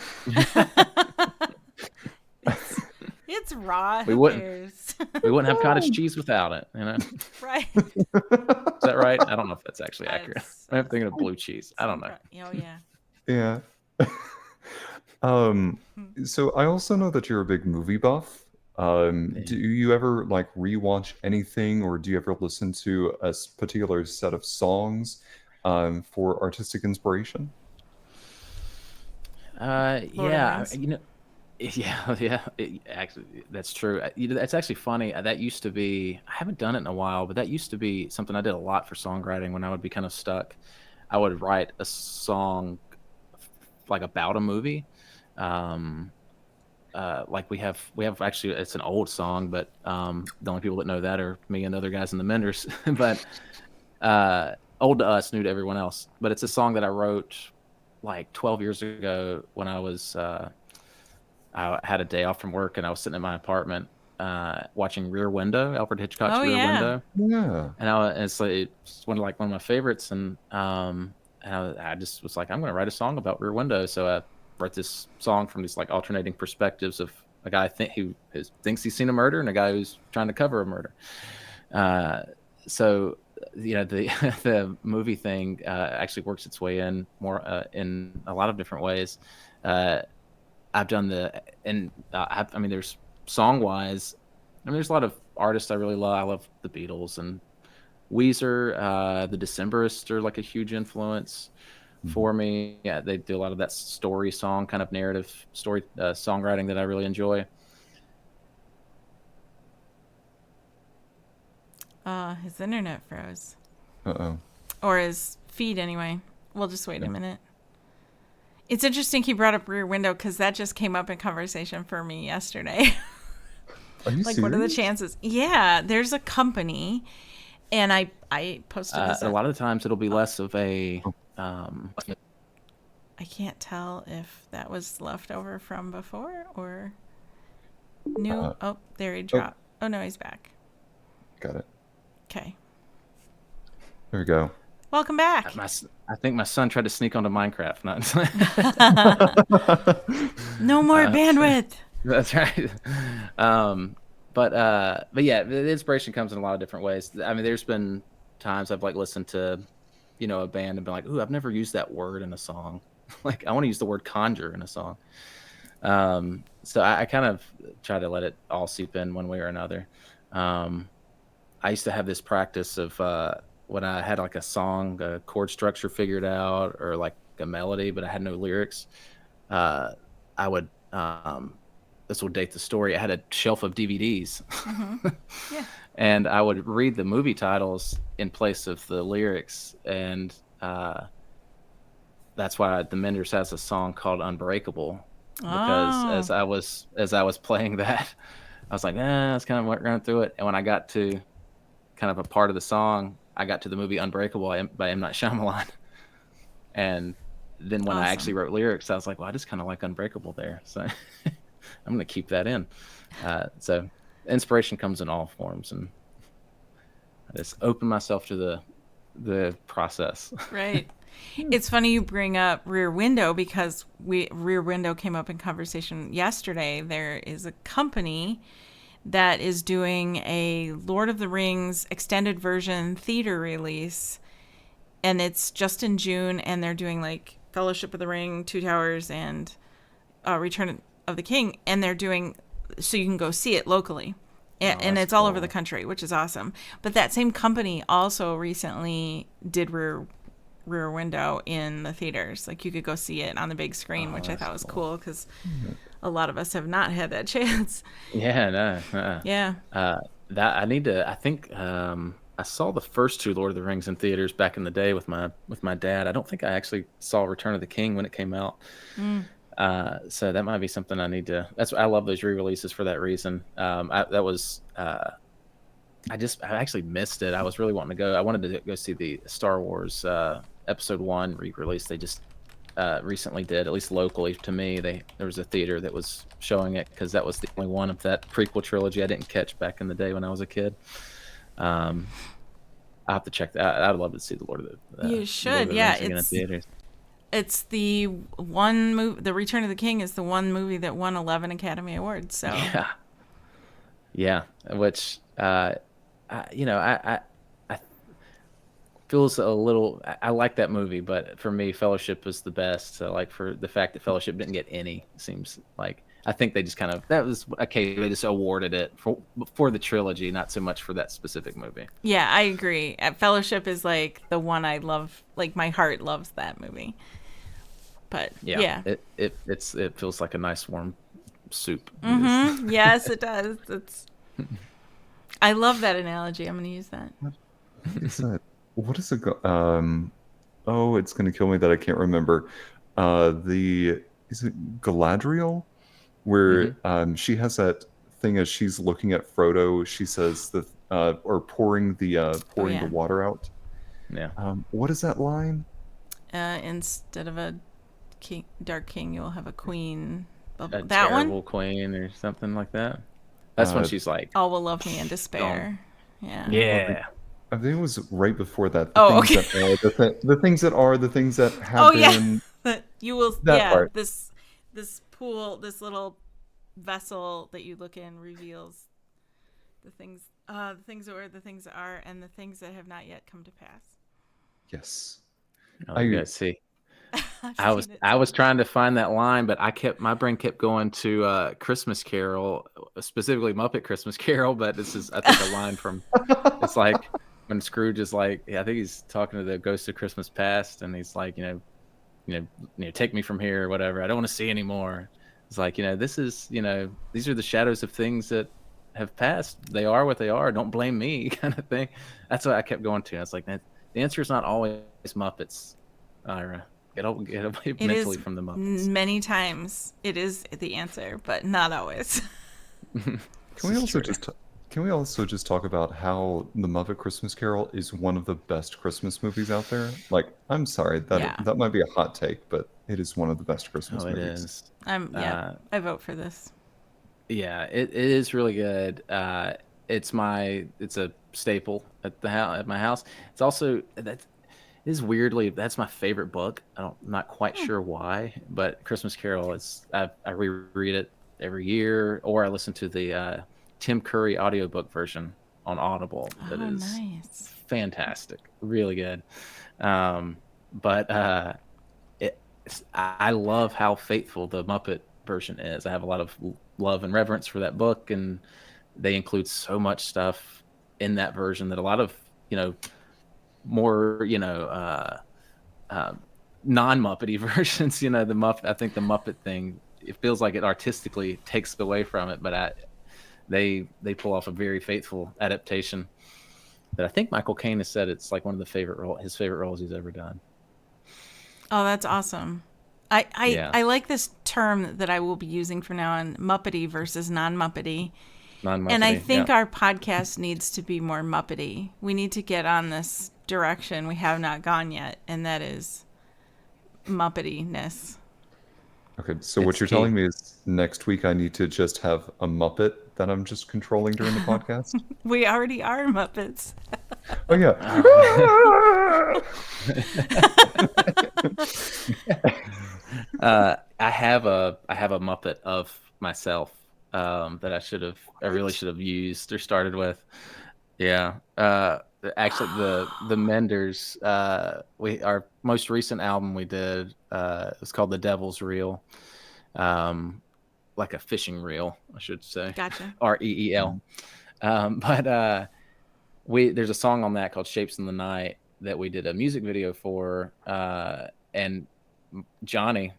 It's raw. We wouldn't have cottage cheese without it, Right. Is that right? I don't know if that's actually accurate. I'm thinking of blue cheese. I don't know. Oh yeah. Yeah. So I also know that you're a big movie buff. Do you ever like rewatch anything, or do you ever listen to a particular set of songs for artistic inspiration? Yeah, actually, that's true. That's actually funny. That used to be, I haven't done it in a while, but that used to be something I did a lot for songwriting when I would be kind of stuck. I would write a song like about a movie. Like we have actually, it's an old song, but the only people that know that are me and other guys in the Menders. But old to us, new to everyone else. But it's a song that I wrote like 12 years ago when I was I had a day off from work and I was sitting in my apartment watching Rear Window, Alfred Hitchcock's Rear Window. Yeah. And it's one of my favorites. And I just was like, I'm going to write a song about Rear Window. So I wrote this song from these like alternating perspectives of a guy who thinks he's seen a murder and a guy who's trying to cover a murder. So the movie thing actually works its way in more in a lot of different ways. I've done there's song wise. There's a lot of artists I really love. I love the Beatles and Weezer. The Decemberists are like a huge influence for me. Yeah, they do a lot of that story song kind of narrative story songwriting that I really enjoy. His internet froze. Uh-oh. Or his feed anyway. We'll just wait a minute. It's interesting he brought up Rear Window because that just came up in conversation for me yesterday. Are you serious? What are the chances? Yeah, there's a company, and I posted this. A lot of the times it'll be less of a. I can't tell if that was left over from before or new. There he dropped. Oh no, he's back. Got it. Okay. There we go. Welcome back. I think my son tried to sneak onto Minecraft. No more bandwidth. That's right. But yeah, the inspiration comes in a lot of different ways. I mean, there's been times I've like listened to, a band and been like, ooh, I've never used that word in a song. Like I want to use the word conjure in a song. So I kind of try to let it all seep in one way or another. I used to have this practice of when I had like a song, a chord structure figured out, or like a melody, but I had no lyrics. I would, this will date the story. I had a shelf of DVDs. Mm-hmm. Yeah. And I would read the movie titles in place of the lyrics. And that's why the Menders has a song called Unbreakable. Because as I was playing that, I was like, I was kind of running through it. And when I got to kind of a part of the song, I got to the movie Unbreakable by M. Night Shyamalan. And then when I actually wrote lyrics, I was like, well, I just kind of like Unbreakable there. So I'm going to keep that in. So inspiration comes in all forms. And I just open myself to the the process. Right. It's funny you bring up Rear Window because Rear Window came up in conversation yesterday. There is a company that is doing a Lord of the Rings extended version theater release, and it's just in June, and they're doing like Fellowship of the Ring, Two Towers, and Return of the King, and they're doing so you can go see it locally. And it's all over the country, which is awesome. But that same company also recently did Rear Window in the theaters. Like you could go see it on the big screen, which I thought was cool because a lot of us have not had that chance. Yeah, no. Yeah. That I need to. I think I saw the first two Lord of the Rings in theaters back in the day with my dad. I don't think I actually saw Return of the King when it came out. So that might be something I need to. I love those re-releases for that reason. I actually missed it. I was really wanting to go. I wanted to go see the Star Wars Episode 1 re-release. They just recently did, at least locally to me. There was a theater that was showing it because that was the only one of that prequel trilogy I didn't catch back in the day when I was a kid. I'll have to check that. I'd love to see the Lord of the. You should, yeah. In theaters. It's the one movie. The Return of the King is the one movie that won 11 Academy Awards. So yeah. Which I feels a little. I like that movie, but for me, Fellowship was the best. So like for the fact that Fellowship didn't get any seems like. I think they just that was okay. They just awarded it for the trilogy, not so much for that specific movie. Yeah, I agree. Fellowship is like the one I love. Like my heart loves that movie. But yeah. It feels like a nice warm soup. Mm-hmm. Yes, it does. I love that analogy. I'm going to use that. What is that? What is it? It's going to kill me that I can't remember. Is it Galadriel? Where she has that thing as she's looking at Frodo, she says or pouring the water out. Yeah. What is that line? Instead of a dark king, you'll have a queen. A terrible queen or something like that. That's when she's like, all will love me in despair. Yeah. Yeah. I think it was right before that. The things that are, the things that have been. That you will. Part. This pool, this little vessel that you look in reveals the things that were, the things that are, and the things that have not yet come to pass. Yes. You guys see. I was trying to find that line, but my brain kept going to Christmas Carol, specifically Muppet Christmas Carol. But this is, I think, a line from. It's like when Scrooge is like, I think he's talking to the ghost of Christmas past, and he's like, take me from here or whatever. I don't want to see anymore. It's like, this is, these are the shadows of things that have passed. They are what they are. Don't blame me, kind of thing. That's what I kept going to. I was like, the answer is not always Muppets, Ira. Get away mentally from the Muppets. Many times it is the answer, but not always. Can we also just talk about how The Muppet Christmas Carol is one of the best Christmas movies out there? Like, I'm sorry, that might be a hot take, but it is one of the best Christmas movies. It is. I vote for this. Yeah, it is really good. It's a staple at my house. It's also that's my favorite book. I'm not quite sure why, but Christmas Carol I reread it every year, or I listen to the Tim Curry audiobook version on Audible. That is nice. Fantastic, really good. But I love how faithful the Muppet version is. I have a lot of love and reverence for that book, and they include so much stuff in that version that a lot of more non-Muppety versions, I think the Muppet thing, it feels like it artistically takes away from it, but they pull off a very faithful adaptation that I think Michael Caine has said it's like one of his favorite roles he's ever done. Oh, that's awesome. I like this term that I will be using from now on, Muppety versus non-Muppety. And I think our podcast needs to be more Muppety. We need to get on this direction we have not gone yet, and that is Muppetiness. Okay, so what you're telling me is next week I need to just have a Muppet that I'm just controlling during the podcast? We already are Muppets. Oh yeah. I have a Muppet of myself that I really should have used or started with. Yeah. Actually, the Menders. Our most recent album we did. It was called The Devil's Reel. Like a fishing reel, I should say. Gotcha. REEL. But there's a song on that called Shapes in the Night that we did a music video for, and Johnny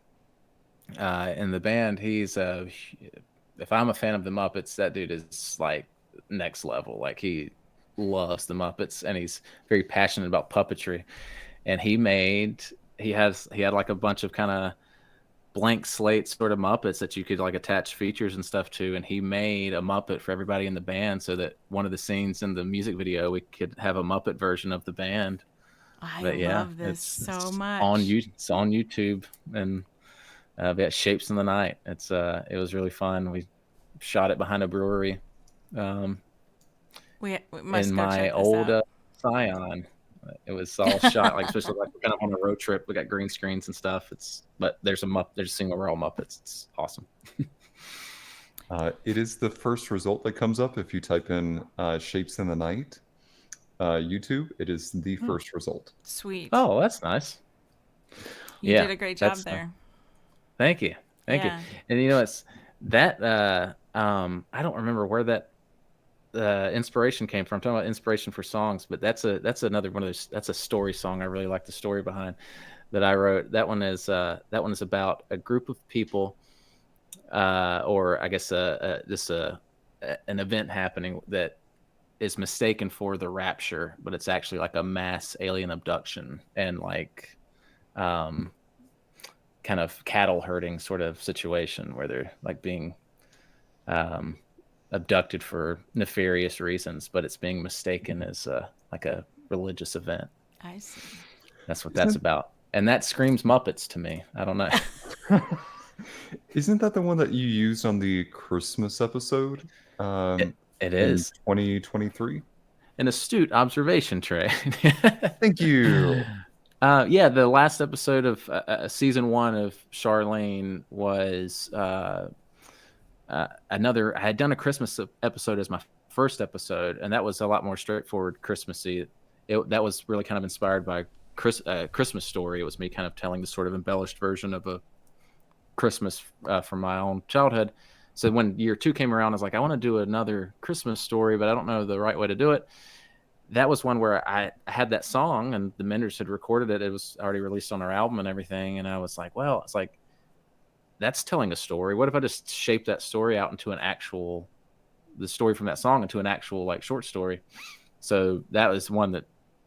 in the band, he's if I'm a fan of the Muppets, that dude is like next level. Like he loves the Muppets and he's very passionate about puppetry. And he had like a bunch of kind of blank slate sort of Muppets that you could like attach features and stuff to, and he made a Muppet for everybody in the band so that one of the scenes in the music video we could have a Muppet version of the band. I But yeah, love this so much. It's on YouTube, and yeah, Shapes in the Night. It was really fun. We shot it behind a brewery. We must in go my check this old out. Scion. It was all shot like, especially like we're kind of on a road trip. We got green screens and stuff. But there's a single row Muppets. It's awesome. It is the first result that comes up if you type in Shapes in the Night. YouTube, it is the first result. Sweet. Oh, that's nice. You did a great job there. Thank you. Thank you. And it's that I don't remember where that inspiration came from. I'm talking about inspiration for songs, but that's another one of those. That's a story song. I really like the story behind that I wrote. That one is about a group of people, or I guess an event happening that is mistaken for the rapture, but it's actually like a mass alien abduction and like kind of cattle herding sort of situation where they're like being abducted for nefarious reasons, but it's being mistaken as like a religious event. I see. That's what that's about. And that screams Muppets to me. I don't know. Isn't that the one that you used on the Christmas episode? It is. 2023? An astute observation, Trey. Thank you. Yeah, the last episode of season 1 of Charlene was I had done a Christmas episode as my first episode, and that was a lot more straightforward Christmassy. That was really kind of inspired by Christmas Story. It was me kind of telling the sort of embellished version of a Christmas from my own childhood. So when year 2 came around, I was like, I want to do another Christmas story, but I don't know the right way to do it. That was one where I had that song, and the Menders had recorded it. It was already released on our album and everything. And I was like, well, it's like, that's telling a story. What if I just shape that story out into the story from that song into an actual like short story? So that was one that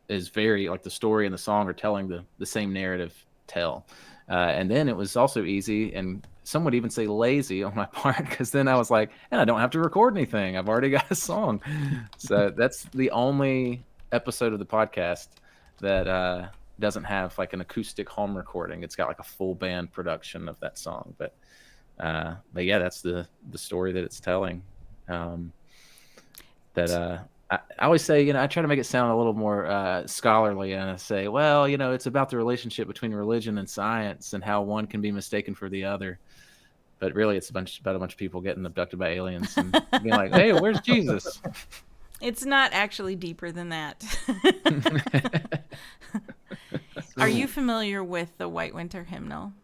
is very like the story and the song are telling the same narrative tell. And then it was also easy, and some would even say lazy on my part, because then I was like, and I don't have to record anything. I've already got a song. So that's the only episode of the podcast that doesn't have like an acoustic home recording. It's got like a full band production of that song. But yeah, that's the story that it's telling. I always say, I try to make it sound a little more scholarly, and I say, well, it's about the relationship between religion and science and how one can be mistaken for the other. But really, it's about a bunch of people getting abducted by aliens and being like, hey, where's Jesus? It's not actually deeper than that. Are you familiar with the White Winter Hymnal?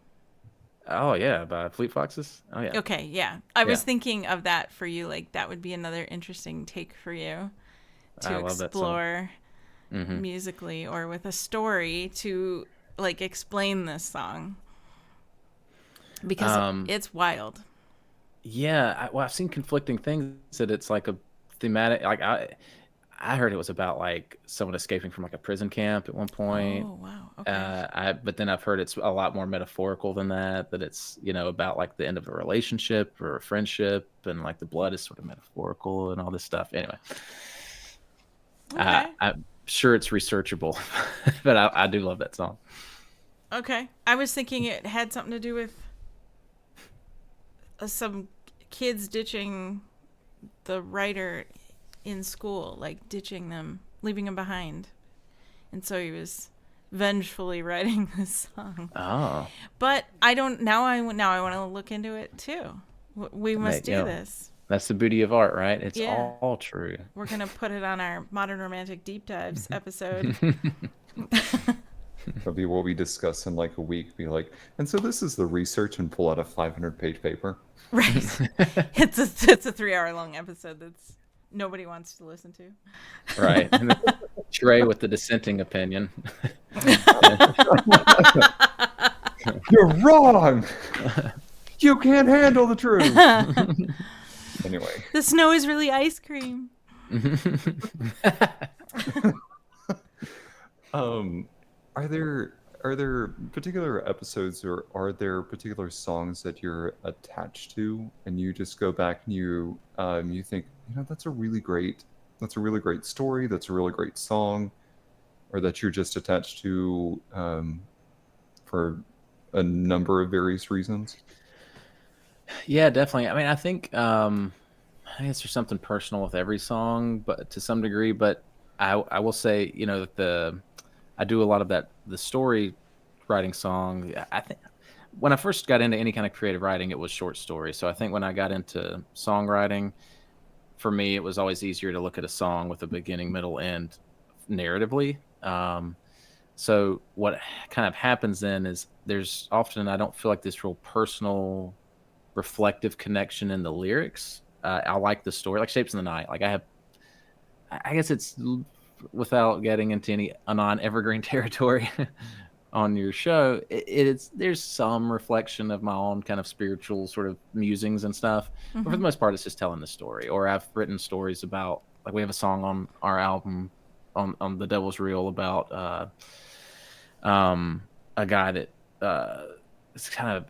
Oh, yeah, by Fleet Foxes? Oh, yeah. Okay, yeah. I was thinking of that for you. Like, that would be another interesting take for you to explore musically or with a story to, like, explain this song. Because it's wild. Yeah, I've seen conflicting things that it's like a thematic. Like I heard it was about like someone escaping from like a prison camp at one point. Oh wow! Okay. But then I've heard it's a lot more metaphorical than that. That it's about like the end of a relationship or a friendship, and like the blood is sort of metaphorical and all this stuff. Anyway, I'm sure it's researchable, but I do love that song. Okay, I was thinking it had something to do with some kids ditching the writer in school, like ditching them, leaving them behind. And so he was vengefully writing this song. Oh. But I don't, now I want to look into it too. We must do this. That's the beauty of art, right? It's Yeah. all true. We're going to put it on our Modern Romantic Deep Dives episode. That'll be what we discuss in like a week. Be like, and so this is the research, and pull out a 500-page paper. Right. It's a 3-hour-long episode that's nobody wants to listen to. Right. Trey with the dissenting opinion. You're wrong. You can't handle the truth. Anyway, the snow is really ice cream. Are there particular episodes, or are there particular songs that you're attached to, and you just go back and you think, that's a really great story, that's a really great song, or that you're just attached to for a number of various reasons? Yeah, definitely. I mean, I think there's something personal with every song, but to some degree. But I will say, that I do a lot of that, the story writing song. I think when I first got into any kind of creative writing, it was short stories. So I think when I got into songwriting, for me, it was always easier to look at a song with a beginning, middle, end narratively. So what kind of happens then is there's often, I don't feel like this real personal, reflective connection in the lyrics. I like the story, like Shapes in the Night. Like I guess it's, without getting into any non-evergreen territory on your show, there's some reflection of my own kind of spiritual sort of musings and stuff. But for the most part, it's just telling the story. Or I've written stories about, like we have a song on our album on The Devil's Reel about a guy that it's kind of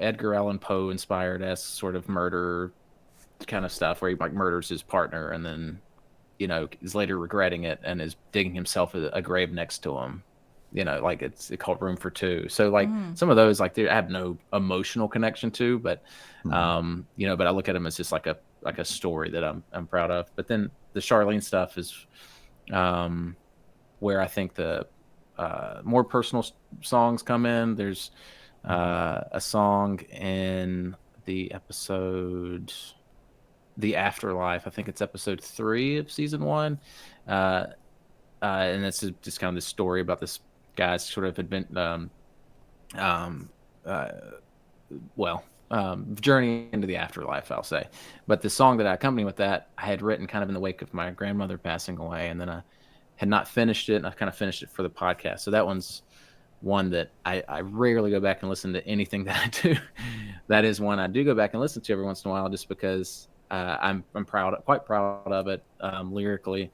Edgar Allan Poe inspired as sort of murder kind of stuff, where he like murders his partner and then is later regretting it and is digging himself a grave next to him. Like it's called Room for Two. So like some of those, like I have no emotional connection to, but but I look at them as just like a story that I'm proud of. But then the Charlene stuff is where I think the more personal songs come in. There's a song in the episode The Afterlife. I think it's episode 3 of season 1. And it's just kind of this story about this guy's sort of journey into the afterlife, I'll say. But the song that I accompany with that, I had written kind of in the wake of my grandmother passing away, and then I had not finished it, and I kind of finished it for the podcast. So that one's one that I rarely go back and listen to anything that I do. That is one I do go back and listen to every once in a while, just because I'm quite proud of it lyrically,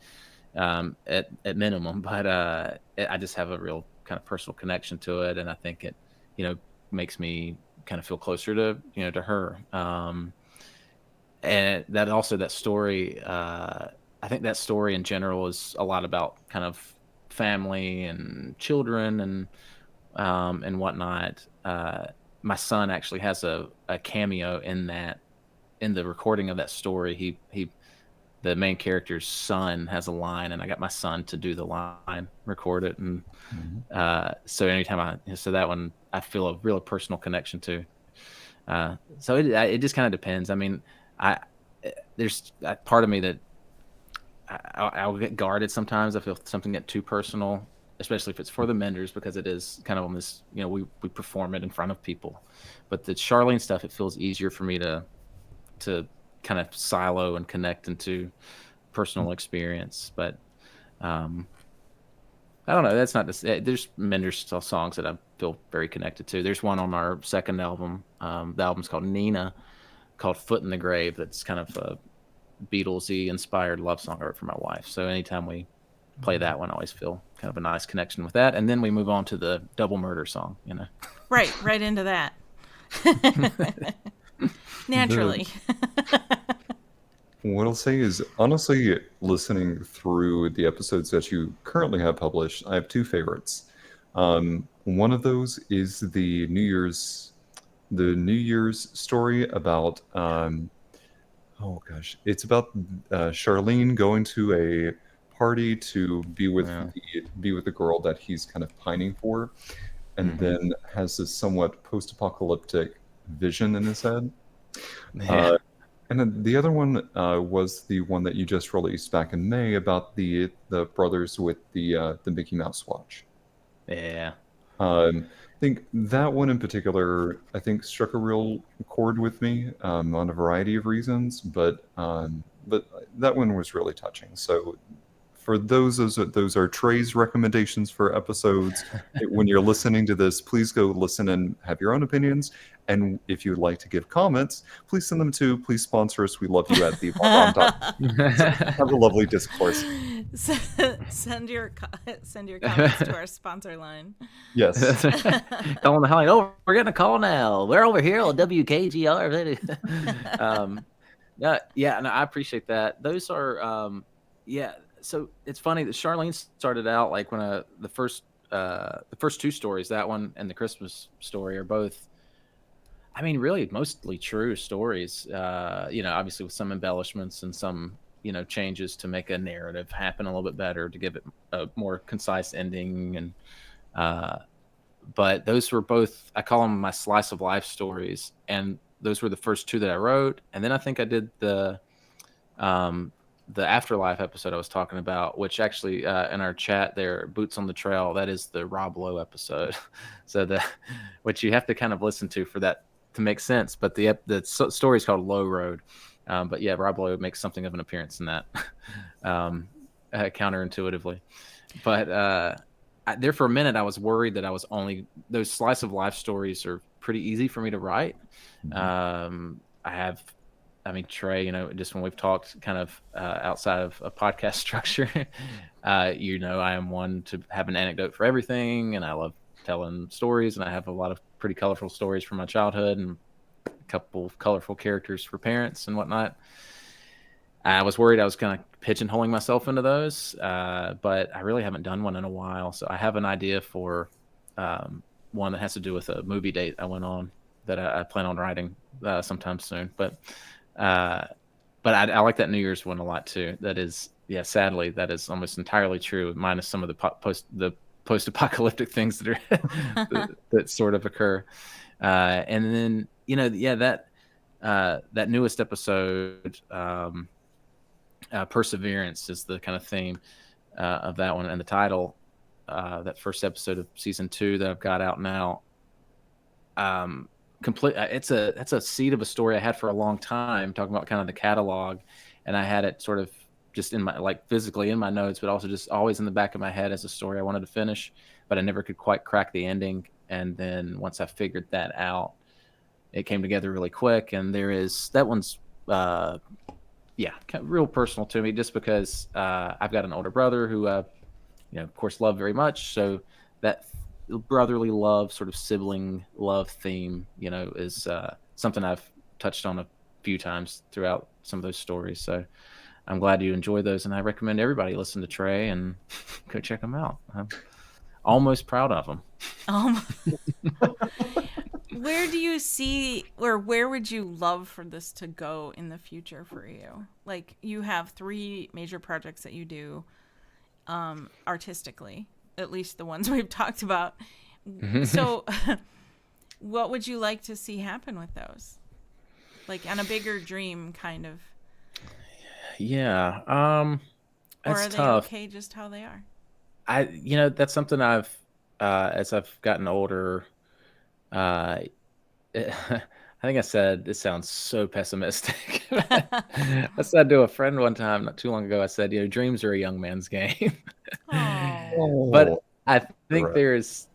at minimum. But I just have a real kind of personal connection to it, and I think it, makes me kind of feel closer to her. And that story, I think that story in general is a lot about kind of family and children and whatnot. My son actually has a cameo in the recording of that story. The main character's son has a line, and I got my son to do the line, record it, and so anytime so that one I feel a real personal connection to. So it just kind of depends. I mean, there's a part of me that I'll get guarded sometimes. I feel something get too personal, especially if it's for the Menders, because it is kind of on this, we perform it in front of people. But the Charlene stuff, it feels easier for me to kind of silo and connect into personal experience. But I don't know. That's not this. There's Menders songs that I feel very connected to. There's one on our second album. The album's called Nina, called Foot in the Grave. That's kind of a Beatlesy inspired love song I wrote for my wife. So anytime we play that one, I always feel kind of a nice connection with that. And then we move on to the Double Murder song. Right into that. Naturally. What I'll say is, honestly, listening through the episodes that you currently have published, I have two favorites. One of those is the New Year's story about Oh gosh, it's about Charlene going to a party to Yeah. be with the girl that he's kind of pining for, and Mhm. then has this somewhat post-apocalyptic vision in his head. Yeah. Uh, and then the other one was the one that you just released back in May about the brothers with the Mickey Mouse watch. Yeah. I think that one in particular, I think struck a real chord with me on a variety of reasons, but that one was really touching. So for those are Trey's recommendations for episodes. When you're listening to this, please go listen and have your own opinions. And if you'd like to give comments, please send them to please sponsor us. We love you at the So have a lovely discourse. Send your comments to our sponsor line. Yes. Calling the hotline. Oh, we're getting a call now. We're over here on WKGR. Yeah, no, I appreciate that. Those are, yeah. So it's funny that Charlene started out like when the first two stories, that one and the Christmas story, are both, I mean, really mostly true stories. Obviously with some embellishments and some, changes to make a narrative happen a little bit better, to give it a more concise ending. And but those were both, I call them my slice of life stories, and those were the first two that I wrote. And then I think I did the afterlife episode I was talking about, which actually in our chat there, Boots on the Trail, that is the Rob Lowe episode. So which you have to kind of listen to for that to make sense. But the story is called Low Road. But yeah, Rob Lowe makes something of an appearance in that, counterintuitively. But there for a minute, I was worried that I was only, those slice of life stories are pretty easy for me to write. I mean, Trey, just when we've talked kind of outside of a podcast structure, I am one to have an anecdote for everything, and I love telling stories, and I have a lot of pretty colorful stories from my childhood and a couple of colorful characters for parents and whatnot. I was worried I was kind of pigeonholing myself into those, but I really haven't done one in a while. So I have an idea for one that has to do with a movie date I went on that I plan on writing sometime soon. But I like that New Year's one a lot too. That is, yeah, sadly, that is almost entirely true, minus some of the post-apocalyptic things that are that sort of occur. And then that newest episode, Perseverance, is the kind of theme of that one, and the title, that first episode of season 2 that I've got out now. That's a seed of a story I had for a long time, talking about kind of the catalog, and I had it sort of just in my, like, physically in my notes, but also just always in the back of my head as a story I wanted to finish, but I never could quite crack the ending. And then once I figured that out, it came together really quick. And that one's real personal to me, just because I've got an older brother who of course, love very much. So that brotherly love, sort of sibling love theme, is something I've touched on a few times throughout some of those stories. So I'm glad you enjoy those, and I recommend everybody listen to Trey and go check them out. I'm almost proud of them. Where do you see, or where would you love for this to go in the future for you? Like, you have 3 major projects that you do artistically, at least the ones we've talked about. So what would you like to see happen with those? Like, on a bigger dream, kind of. Yeah. That's or are tough. they okay just how they are? That's something I've, as I've gotten older, I think I said, this sounds so pessimistic. I said to a friend one time not too long ago, I said, dreams are a young man's game. But I think there's,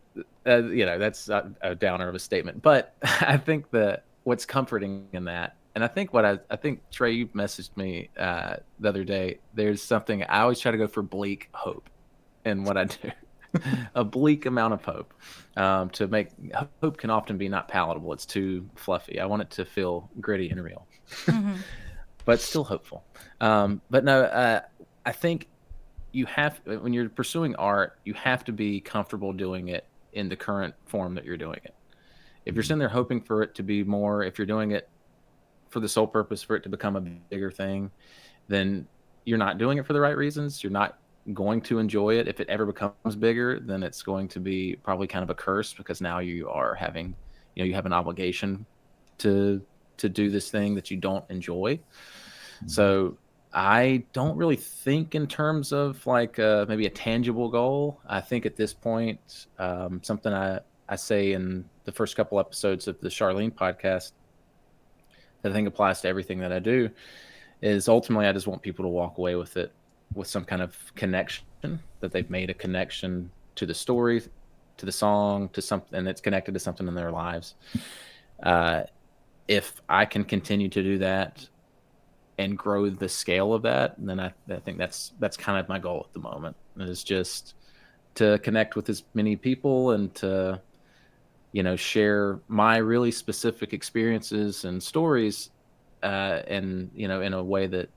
that's a downer of a statement. But I think what's comforting in that, and I think I think, Trey, you messaged me the other day, there's something, I always try to go for bleak hope in what I do. A bleak amount of hope. To make hope can often be not palatable. It's too fluffy. I want it to feel gritty and real, but still hopeful. But no, I think when you're pursuing art, you have to be comfortable doing it in the current form that you're doing it. If you're sitting there hoping for it to be more, if you're doing it for the sole purpose for it to become a bigger thing, then you're not doing it for the right reasons. You're not going to enjoy it. If it ever becomes bigger, then it's going to be probably kind of a curse, because now you are having, you have an obligation to do this thing that you don't enjoy. So I don't really think in terms of like maybe a tangible goal. I think at this point, something I say in the first couple episodes of the Charlene podcast that I think applies to everything that I do is ultimately I just want people to walk away with it with some kind of connection, that they've made a connection to the story, to the song, to something, and it's connected to something in their lives. If I can continue to do that and grow the scale of that, then I think that's kind of my goal at the moment, is just to connect with as many people and to, share my really specific experiences and stories, and, in a way that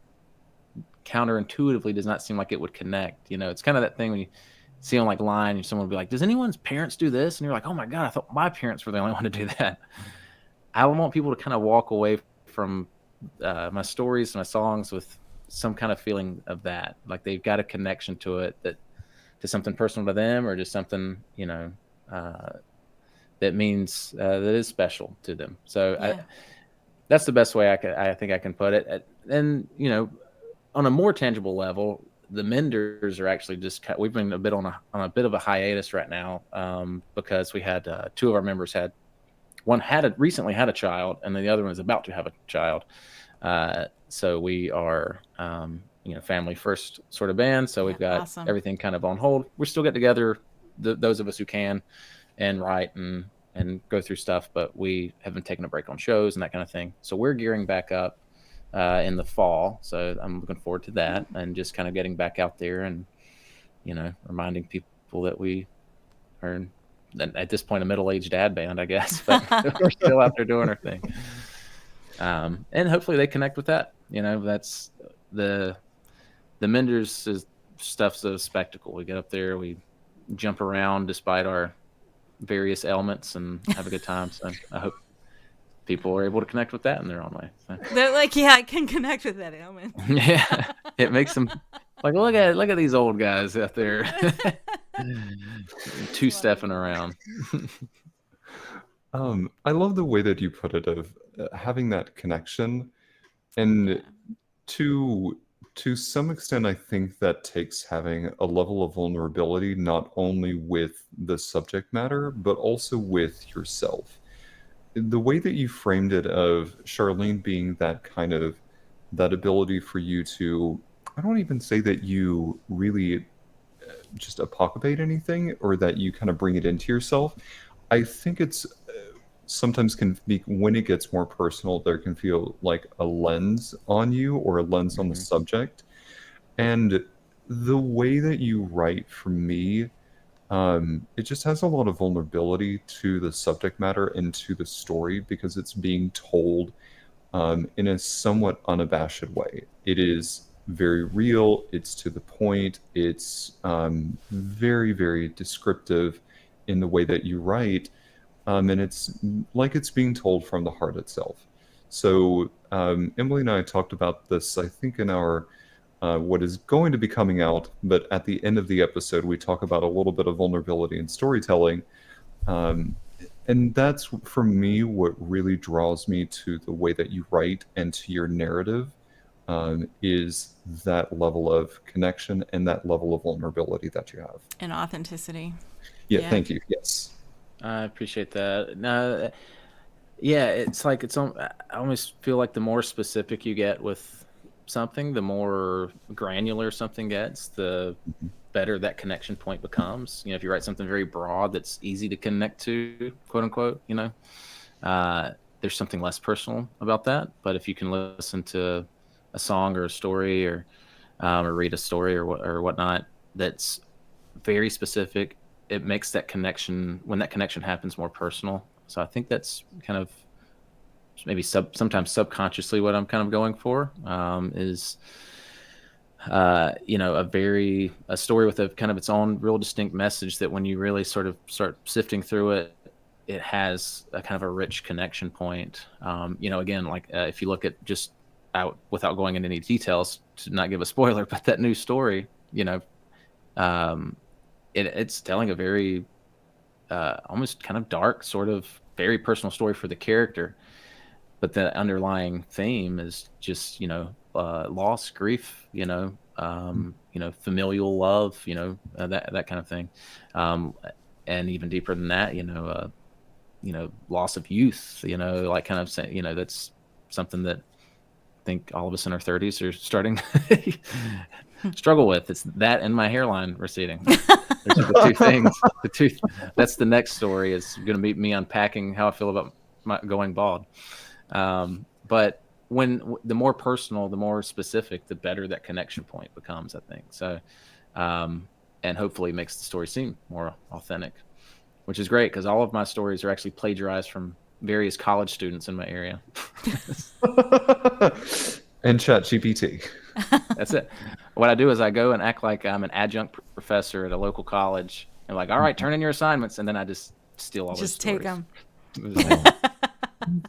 counterintuitively does not seem like it would connect. It's kind of that thing when you see on like line and someone will be like, does anyone's parents do this? And you're like, oh my God, I thought my parents were the only one to do that. I want people to kind of walk away from my stories, my songs with some kind of feeling of that. Like they've got a connection to it, to something personal to them, or just something, that means, that is special to them. So that's the best way I think I can put it. And, on a more tangible level, the Menders are actually just we've been on a bit of a hiatus right now, because we had two of our members one recently had a child, and then the other one is about to have a child. So we are, family first sort of band. So we've got everything kind of on hold. We still get together, those of us who can, and write and go through stuff, but we have been taking a break on shows and that kind of thing. So we're gearing back up in the fall. So I'm looking forward to that, and just kind of getting back out there and, reminding people that we are at this point a middle-aged dad band, I guess, but we're still out there doing our thing. And hopefully they connect with that. That's the Menders stuff's a spectacle. We get up there, we jump around despite our various ailments and have a good time. So I hope people are able to connect with that in their own way. So. They're like, yeah, I can connect with that ailment. Yeah, it makes them like, look at these old guys out there, two-stepping around. I love the way that you put it, of having that connection, and to some extent, I think that takes having a level of vulnerability, not only with the subject matter, but also with yourself. The way that you framed it, of Charlene being that ability for you to, I don't even say that you really just apocalypse anything, or that you kind of bring it into yourself. I think it's sometimes can be, when it gets more personal, there can feel like a lens on you, or a lens on the subject. And the way that you write, for me, it just has a lot of vulnerability to the subject matter and to the story, because it's being told in a somewhat unabashed way. It is very real, it's to the point, it's very, very descriptive in the way that you write. And it's like it's being told from the heart itself. So Emily and I talked about this, I think, in our what is going to be coming out, but at the end of the episode, we talk about a little bit of vulnerability in storytelling. And that's, for me, what really draws me to the way that you write and to your narrative, is that level of connection and that level of vulnerability that you have. And authenticity. Yeah. Thank you. Yes. I appreciate that. No, yeah, it's like I almost feel like the more specific you get with something, the more granular something gets, the better that connection point becomes. If you write something very broad that's easy to connect to, quote unquote, there's something less personal about that. But if you can listen to a song or a story, or read a story or whatnot, that's very specific, it makes that connection, when that connection happens, more personal. So I think that's kind of maybe sometimes subconsciously what I'm kind of going for, is a story with a kind of its own real distinct message, that when you really sort of start sifting through it, it has a kind of a rich connection point. Again, like if you look at just out without going into any details to not give a spoiler, but that new story, it's telling a very almost kind of dark, sort of very personal story for the character, but the underlying theme is just loss, grief, familial love, that kind of thing, and even deeper than that, loss of youth, like kind of saying, that's something that I think all of us in our 30s are starting to struggle with. It's that and my hairline receding. Those are the two things. That's the next story, is going to be me unpacking how I feel about my going bald. But when the more personal, the more specific, the better that connection point becomes, I think. So, and hopefully makes the story seem more authentic, which is great because all of my stories are actually plagiarized from various college students in my area. And ChatGPT. That's it. What I do is I go and act like I'm an adjunct professor at a local college, and like, all right, turn in your assignments, and then I just steal all those stories. Just take them.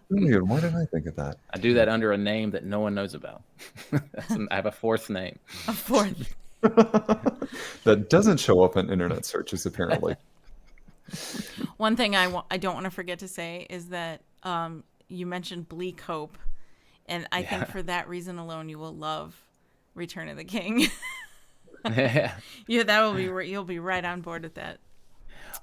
Brilliant. Why didn't I think of that? I do that under a name that no one knows about. I have a fourth name. A fourth. That doesn't show up in internet searches, apparently. One thing I don't want to forget to say is that you mentioned bleak hope, and I think for that reason alone, you will love Return of the King. Yeah, that will be you'll be right on board with that.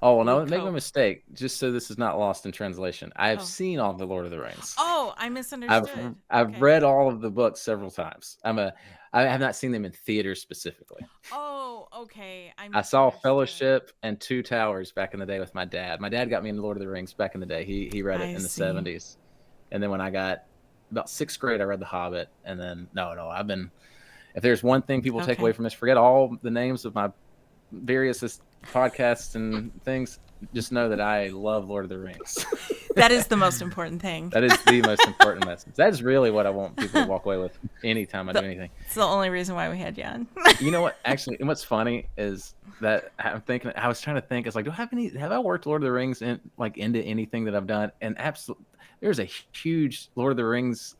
Oh, well, no, make no mistake. Just so this is not lost in translation, I have seen all the Lord of the Rings. Oh, I misunderstood. I've read all of the books several times. I have not seen them in theater specifically. Oh, okay. I saw Fellowship and Two Towers back in the day with my dad. My dad got me into Lord of the Rings back in the day. He read it in the 70s. And then when I got about 6th grade, I read The Hobbit. And then, I've been, if there's one thing people take away from this, forget all the names of my various podcasts and things. Just know that I love Lord of the Rings. That is the most important thing. That is the most important message. That is really what I want people to walk away with anytime I do anything. It's the only reason why we had you on. You know what? Actually, what's funny is that I was trying to think. It's like, have I worked Lord of the Rings into anything that I've done? And absolutely, there's a huge Lord of the Rings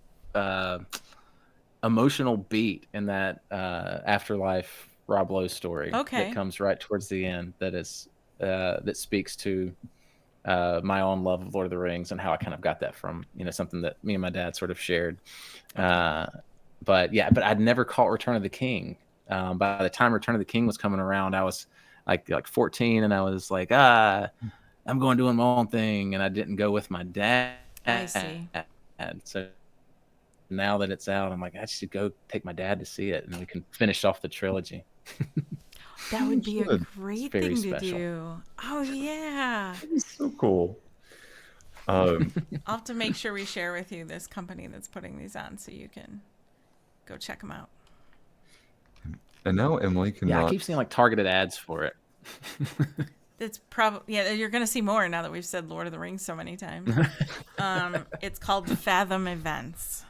emotional beat in that afterlife Rob Lowe story that comes right towards the end. That speaks to my own love of Lord of the Rings and how I kind of got that from something that me and my dad sort of shared. But I'd never caught Return of the King. By the time Return of the King was coming around, I was like 14, and I was like, I'm doing my own thing, and I didn't go with my dad. I see. So now that it's out, I'm like, I should go take my dad to see it, and we can finish off the trilogy. That would be a great thing special. to do. Oh, yeah. It's so cool. I'll have to make sure we share with you this company that's putting these on so you can go check them out. And now Emily can. Yeah, I keep seeing like targeted ads for it. It's probably you're gonna see more now that we've said Lord of the Rings so many times. It's called Fathom Events.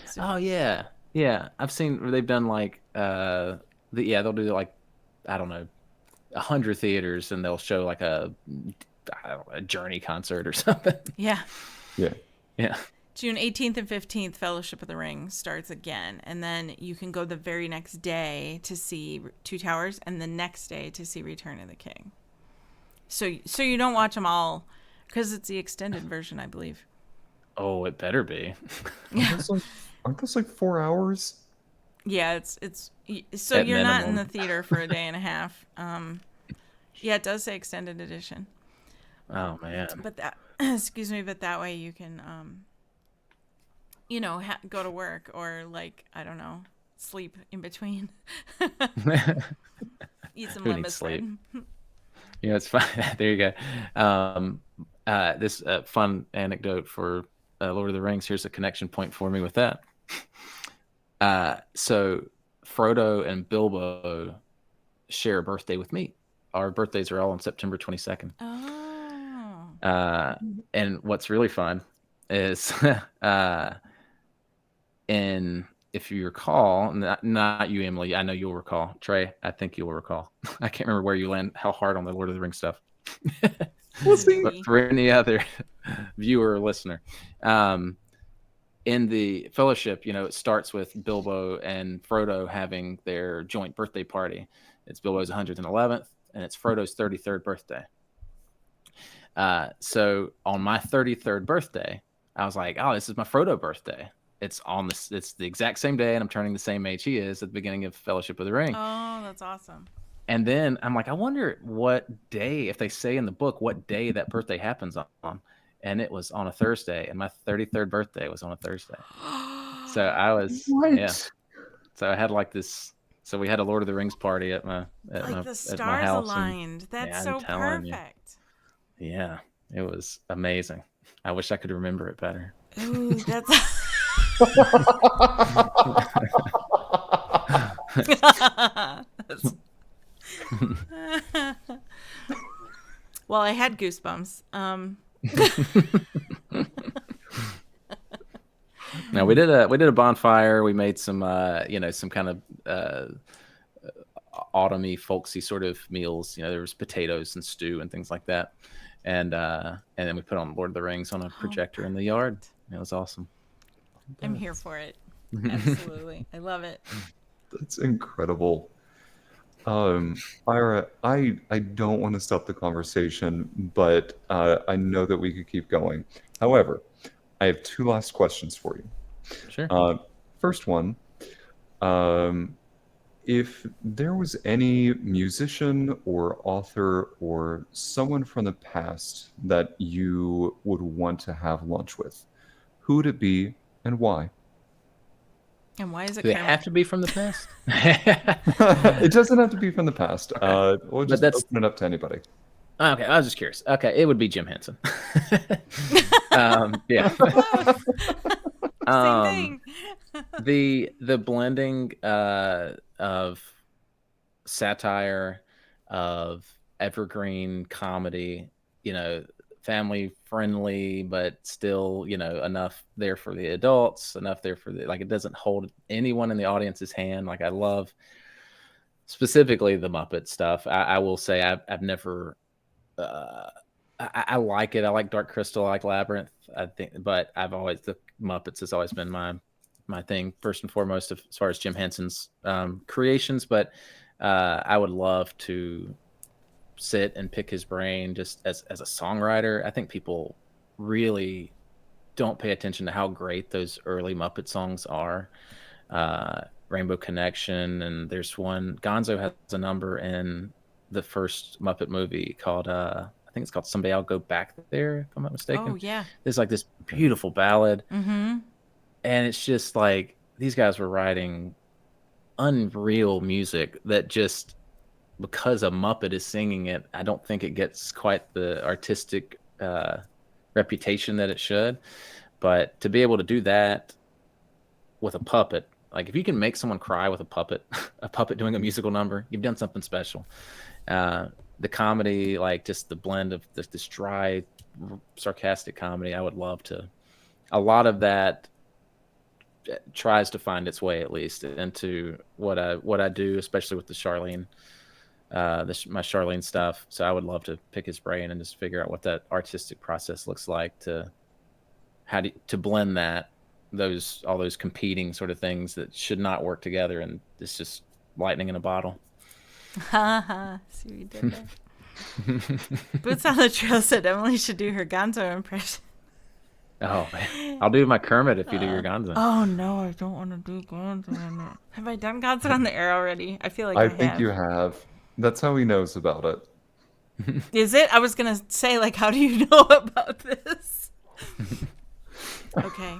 So, oh yeah, I've seen where they've done like they'll do like, I don't know, 100 theaters, and they'll show like a Journey concert or something. Yeah. June 18th and 15th, Fellowship of the Ring starts again, and then you can go the very next day to see Two Towers, and the next day to see Return of the King. So you don't watch them all, because it's the extended version, I believe. Oh, it better be. Aren't those like 4 hours? Yeah, it's so at you're minimum. not in the theater for a day and a half. Yeah, it does say extended edition. Oh man. But that but that way you can go to work or like, I don't know, sleep in between. Eat some lemon sleep? It's fine. There you go. This fun anecdote for Lord of the Rings. Here's a connection point for me with that. So Frodo and Bilbo share a birthday with me. Our birthdays are all on September 22nd. Oh. And what's really fun is, and if you recall, not you, Emily, I know you'll recall. Trey, I think you'll recall. I can't remember where you land, how hard on the Lord of the Rings stuff. We'll see. But for any other viewer or listener, in the Fellowship, it starts with Bilbo and Frodo having their joint birthday party. It's Bilbo's 111th, and it's Frodo's 33rd birthday. So on my 33rd birthday, I was like, "Oh, this is my Frodo birthday." It's the exact same day, and I'm turning the same age he is at the beginning of Fellowship of the Ring. Oh, that's awesome. And then I'm like, I wonder what day, if they say in the book what day that birthday happens on. And it was on a Thursday, and my 33rd birthday was on a Thursday. So I was, yeah. So I had like this. So we had a Lord of the Rings party at my the at stars my house. aligned. That's so perfect. Yeah, it was amazing. I wish I could remember it better. Ooh, that's. Well, I had goosebumps. Now we did a bonfire. We made some some kind of autumny, folksy sort of meals. There was potatoes and stew and things like that, and then we put on Lord of the Rings on a projector in the yard. It was awesome. I'm here for it. Absolutely, I love it. That's incredible. Ira, I don't want to stop the conversation, but I know that we could keep going. However, I have two last questions for you. Sure. First one, if there was any musician or author or someone from the past that you would want to have lunch with, who would it be and why? And why is it? Do they have to be from the past? It doesn't have to be from the past. We'll just open it up to anybody. Okay, I was just curious. Okay, it would be Jim Henson. Yeah. Same thing. The blending of satire, of evergreen comedy, family friendly, but still, enough there for the adults, enough there for it doesn't hold anyone in the audience's hand. Like I love specifically the Muppet stuff. I will say I've never, I like it. I like Dark Crystal. I like Labyrinth. I think, but the Muppets has always been my thing first and foremost as far as Jim Henson's creations. But I would love to sit and pick his brain just as a songwriter. I think people really don't pay attention to how great those early Muppet songs are. Rainbow Connection, and there's one, Gonzo has a number in the first Muppet movie called I think it's called Someday I'll Go Back There, if I'm not mistaken. Oh yeah. There's like this beautiful ballad. Mm-hmm. And it's just like these guys were writing unreal music that just, because a Muppet is singing it, I don't think it gets quite the artistic reputation that it should. But to be able to do that with a puppet, like if you can make someone cry with a puppet doing a musical number, you've done something special. The comedy, like just the blend of this dry, sarcastic comedy, I would love to. A lot of that tries to find its way, at least, into what I do, especially with the Charlene. My Charlene stuff. So I would love to pick his brain and just figure out what that artistic process looks like to blend all those competing sort of things that should not work together, and it's just lightning in a bottle. See what you did there. Boots on the Trail said Emily should do her Gonzo impression. Oh man, I'll do my Kermit if you do your Gonzo. Oh no, I don't want to do Gonzo. Have I done Gonzo on the air already? I feel like I think you have. That's how he knows about it. Is it? I was gonna say, like, how do you know about this? Okay.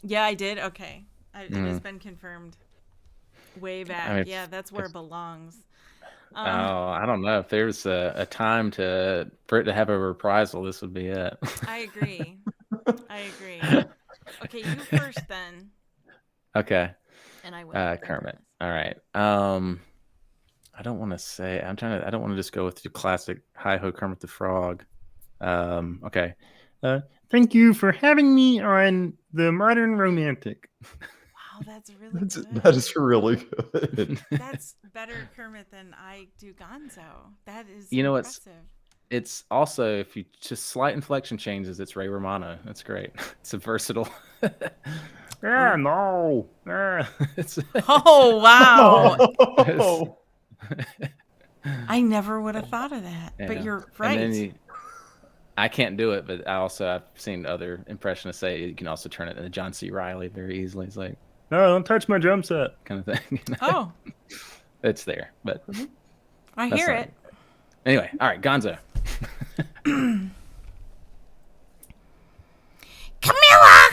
Yeah, I did. Okay, it has been confirmed. Way back. I mean, that's where it belongs. I don't know if there's a time for it to have a reprisal. This would be it. I agree. Okay, you first then. Okay. And I will. Kermit. All right. I don't want to say. I don't want to just go with the classic "Hi Ho Kermit the Frog." Okay. Thank you for having me on the Modern Romantic. Wow, that's really good. That is really good. That's better Kermit than I do Gonzo. That is impressive. it's also, if you just slight inflection changes, it's Ray Romano. That's great. It's a versatile. Yeah, no. It's, Oh wow! it's, I never would have thought of that, but yeah. you're And then right. I can't do it, but I've seen other impressionists say you can also turn it into John C. Riley very easily. It's like, no, don't touch my drum set, kind of thing. Oh, It's there, but I that's hear not it. Anyway, all right, Gonzo. Camilla,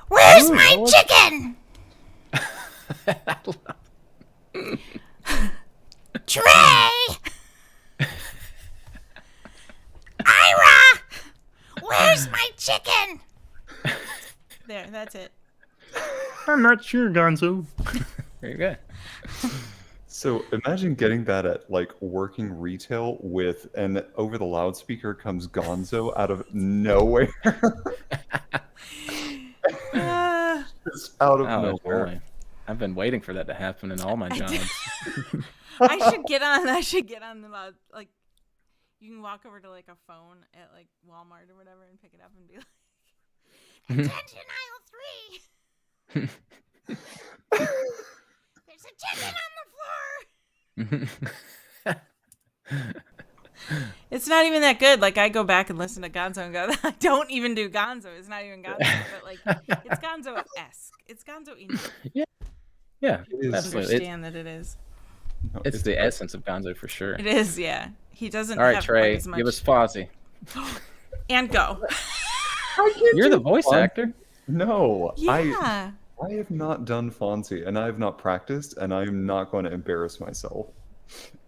where's my chicken? Trey, Ira, where's my chicken? There, that's it. I'm not sure, Gonzo. There you go. So imagine getting that at like working retail with, and over the loudspeaker comes Gonzo out of nowhere. Just out of Oh, that's nowhere. funny. I've been waiting for that to happen in all my jobs. I should get on the loud, like, you can walk over to like a phone at like Walmart or whatever and pick it up and be like, Attention aisle 3. There's a chicken on the floor. it's not even that good. Like, I go back and listen to Gonzo and go, I don't even do Gonzo. It's not even Gonzo, but like, it's Gonzo-esque. It's Gonzo enough. Yeah, It is. absolutely. Understand that it is. No, It's the essence of Gonzo for sure. It is, yeah. He doesn't All right, have Trey, quite as much. give us Fozzie. And go. You're the voice Fonzie. actor. No, Yeah. I have not done Fonzie, and I have not practiced, and I'm not going to embarrass myself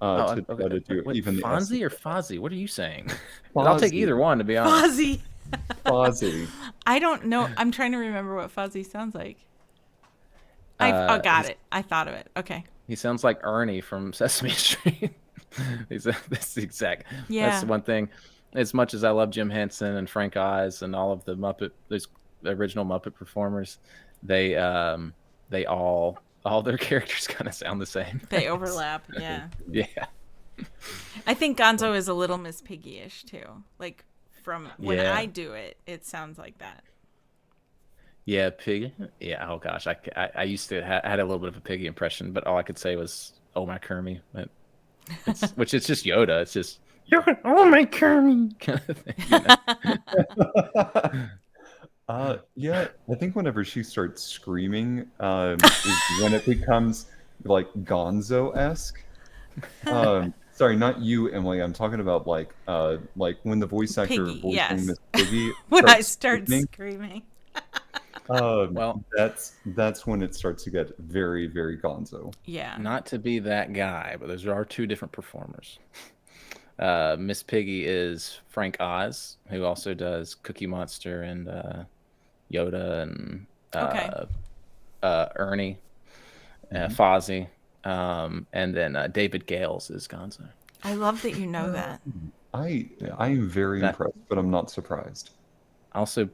to try to do Wait, even the Fonzie or essence. Fozzie? What are you saying? 'Cause I'll take Fozzie. either one, to be honest. Fozzie. Fozzie. I don't know. I'm trying to remember what Fozzie sounds like. I got it. I thought of it. Okay. He sounds like Ernie from Sesame Street. That's the exact. Yeah. That's the one thing. As much as I love Jim Henson and Frank Oz and all of those original Muppet performers, they all their characters kind of sound the same. They overlap. Yeah. Yeah. I think Gonzo is a little Miss Piggy-ish too. Like from when Yeah. I do it, it sounds like that. Yeah, pig. Yeah. Oh gosh, I used to I had a little bit of a piggy impression, but all I could say was "Oh my Kermie," which is just Yoda. It's just Yoda, "Oh my Kermie" kind of thing. Yeah, I think whenever she starts screaming, is when it becomes like Gonzo-esque. Sorry, not you, Emily. I'm talking about like when the voice actor Piggy, voicing yes. Miss Piggy When I starts start screaming, screaming. Well, that's when it starts to get very, very Gonzo. Yeah. not to be that guy, but there are two different performers. Miss Piggy is Frank Oz, who also does Cookie Monster and Yoda and Okay. Ernie, Fozzie, and then David Gales is Gonzo. I love that you know that. I am very impressed, but I'm not surprised. Also,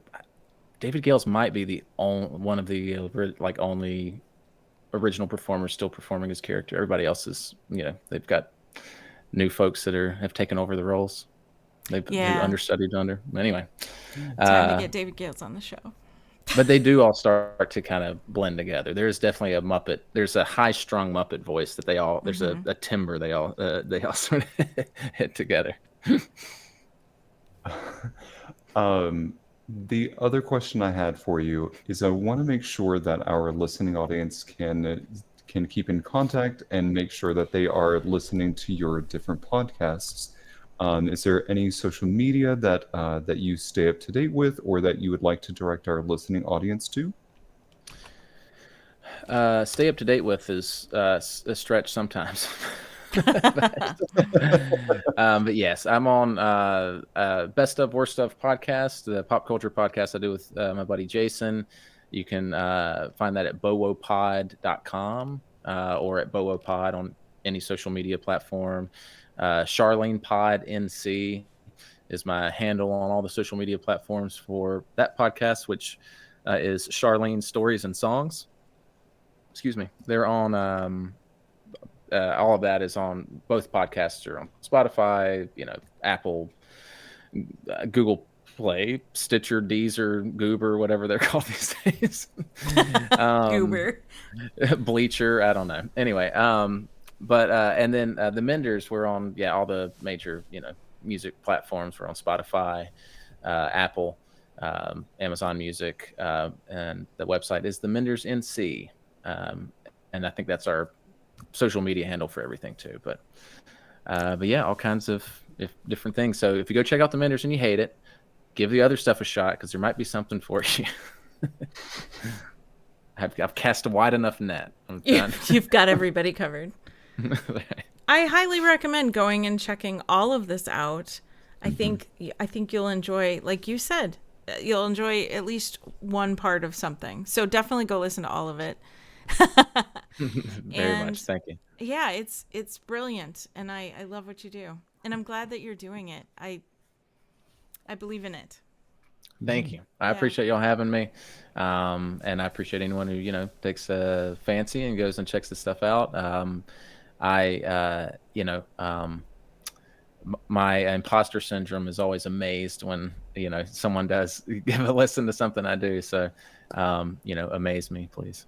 David Gales might be one of the only original performers still performing his character. Everybody else is, they've got new folks that have taken over the roles. They've understudied under. Anyway, Time to get David Gales on the show. but they do all start to kind of blend together. There's definitely a Muppet. There's a high-strung Muppet voice that they all. There's a timbre they all sort of hit together. The other question I had for you is I want to make sure that our listening audience can keep in contact and make sure that they are listening to your different podcasts. Is there any social media that you stay up to date with, or that you would like to direct our listening audience to? Stay up to date with is a stretch sometimes. But yes, I'm on Best of Worst of podcast, the pop culture podcast I do with my buddy Jason. You can find that at bowopod.com or at bowopod on any social media platform. Charlene Pod NC is my handle on all the social media platforms for that podcast, which is Charlene Stories and Songs. Excuse me. They're on all of that is on both podcasts are on Spotify, Apple, Google Play, Stitcher, Deezer, Goober, whatever they're called these days. Goober. Bleacher, I don't know. Anyway, but and then the Menders were on all the major music platforms. We're on Spotify, Apple, Amazon Music, and the website is the Menders NC, and I think that's our social media handle for everything too. But yeah, all kinds of different things. So if you go check out the Menders and you hate it, give the other stuff a shot because there might be something for you. I've cast a wide enough net. You've got everybody covered. I highly recommend going and checking all of this out. I think you'll enjoy, like you said, you'll enjoy at least one part of something. So definitely go listen to all of it. Very much. Thank you. Yeah, it's brilliant, and I love what you do, and I'm glad that you're doing it. I believe in it. Thank you. I appreciate y'all having me, and I appreciate anyone who takes a fancy and goes and checks this stuff out. My imposter syndrome is always amazed when someone does give a listen to something I do. So amaze me, please.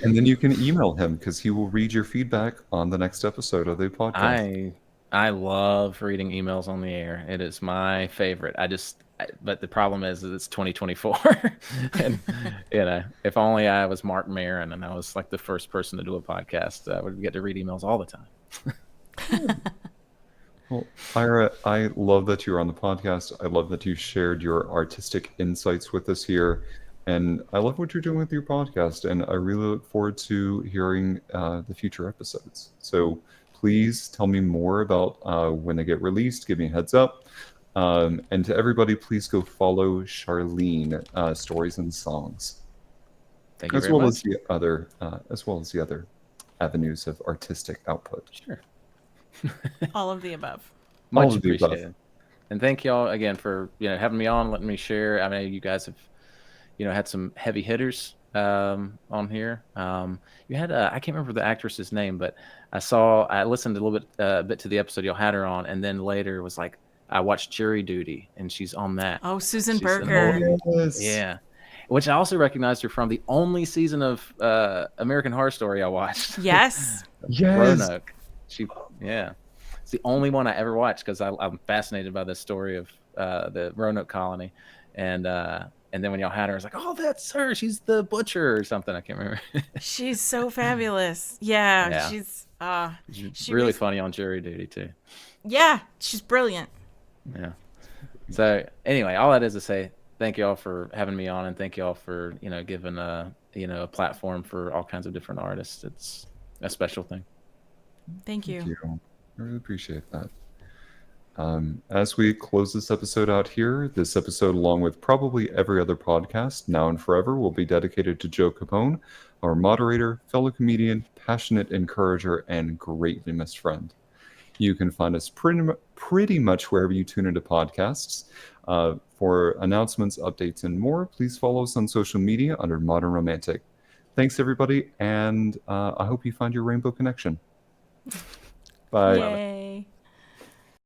And then you can email him because he will read your feedback on the next episode of the podcast. I love reading emails on the air. It is my favorite. But the problem is it's 2024, and if only I was Mark Maron and I was like the first person to do a podcast, I would get to read emails all the time. Well, Ira, I love that you're on the podcast. I love that you shared your artistic insights with us here. And I love what you're doing with your podcast. And I really look forward to hearing the future episodes. So please tell me more about when they get released. Give me a heads up. And to everybody, please go follow Charlene, Stories and Songs. Thank you as very well much. as the other avenues of artistic output. Sure. All of the above. Much appreciated. And thank y'all again for having me on, letting me share. I mean, you guys have had some heavy hitters on here. You had I can't remember the actress's name, but I listened a little bit to the episode y'all had her on, and then later was like I watched Jury Duty, and she's on that. Oh, Susan Berger. Yeah. Which I also recognized her from the only season of American Horror Story I watched. Yes. Roanoke. It's the only one I ever watched because I'm fascinated by the story of the Roanoke colony, and then when y'all had her, I was like, oh, that's her. She's the butcher or something. I can't remember. She's so fabulous. Yeah. She's really funny on Jury Duty too. Yeah, she's brilliant. Yeah. So anyway, all that is to say, thank you all for having me on, and thank you all for giving a platform for all kinds of different artists. It's a special thing. Thank you. I really appreciate that. As we close this episode out here, this episode, along with probably every other podcast now and forever, will be dedicated to Joe Capone, our moderator, fellow comedian, passionate encourager, and greatly missed friend. You can find us pretty much wherever you tune into podcasts. For announcements, updates, and more, please follow us on social media under Modern Romantic. Thanks, everybody, and I hope you find your rainbow connection. Bye. Yay.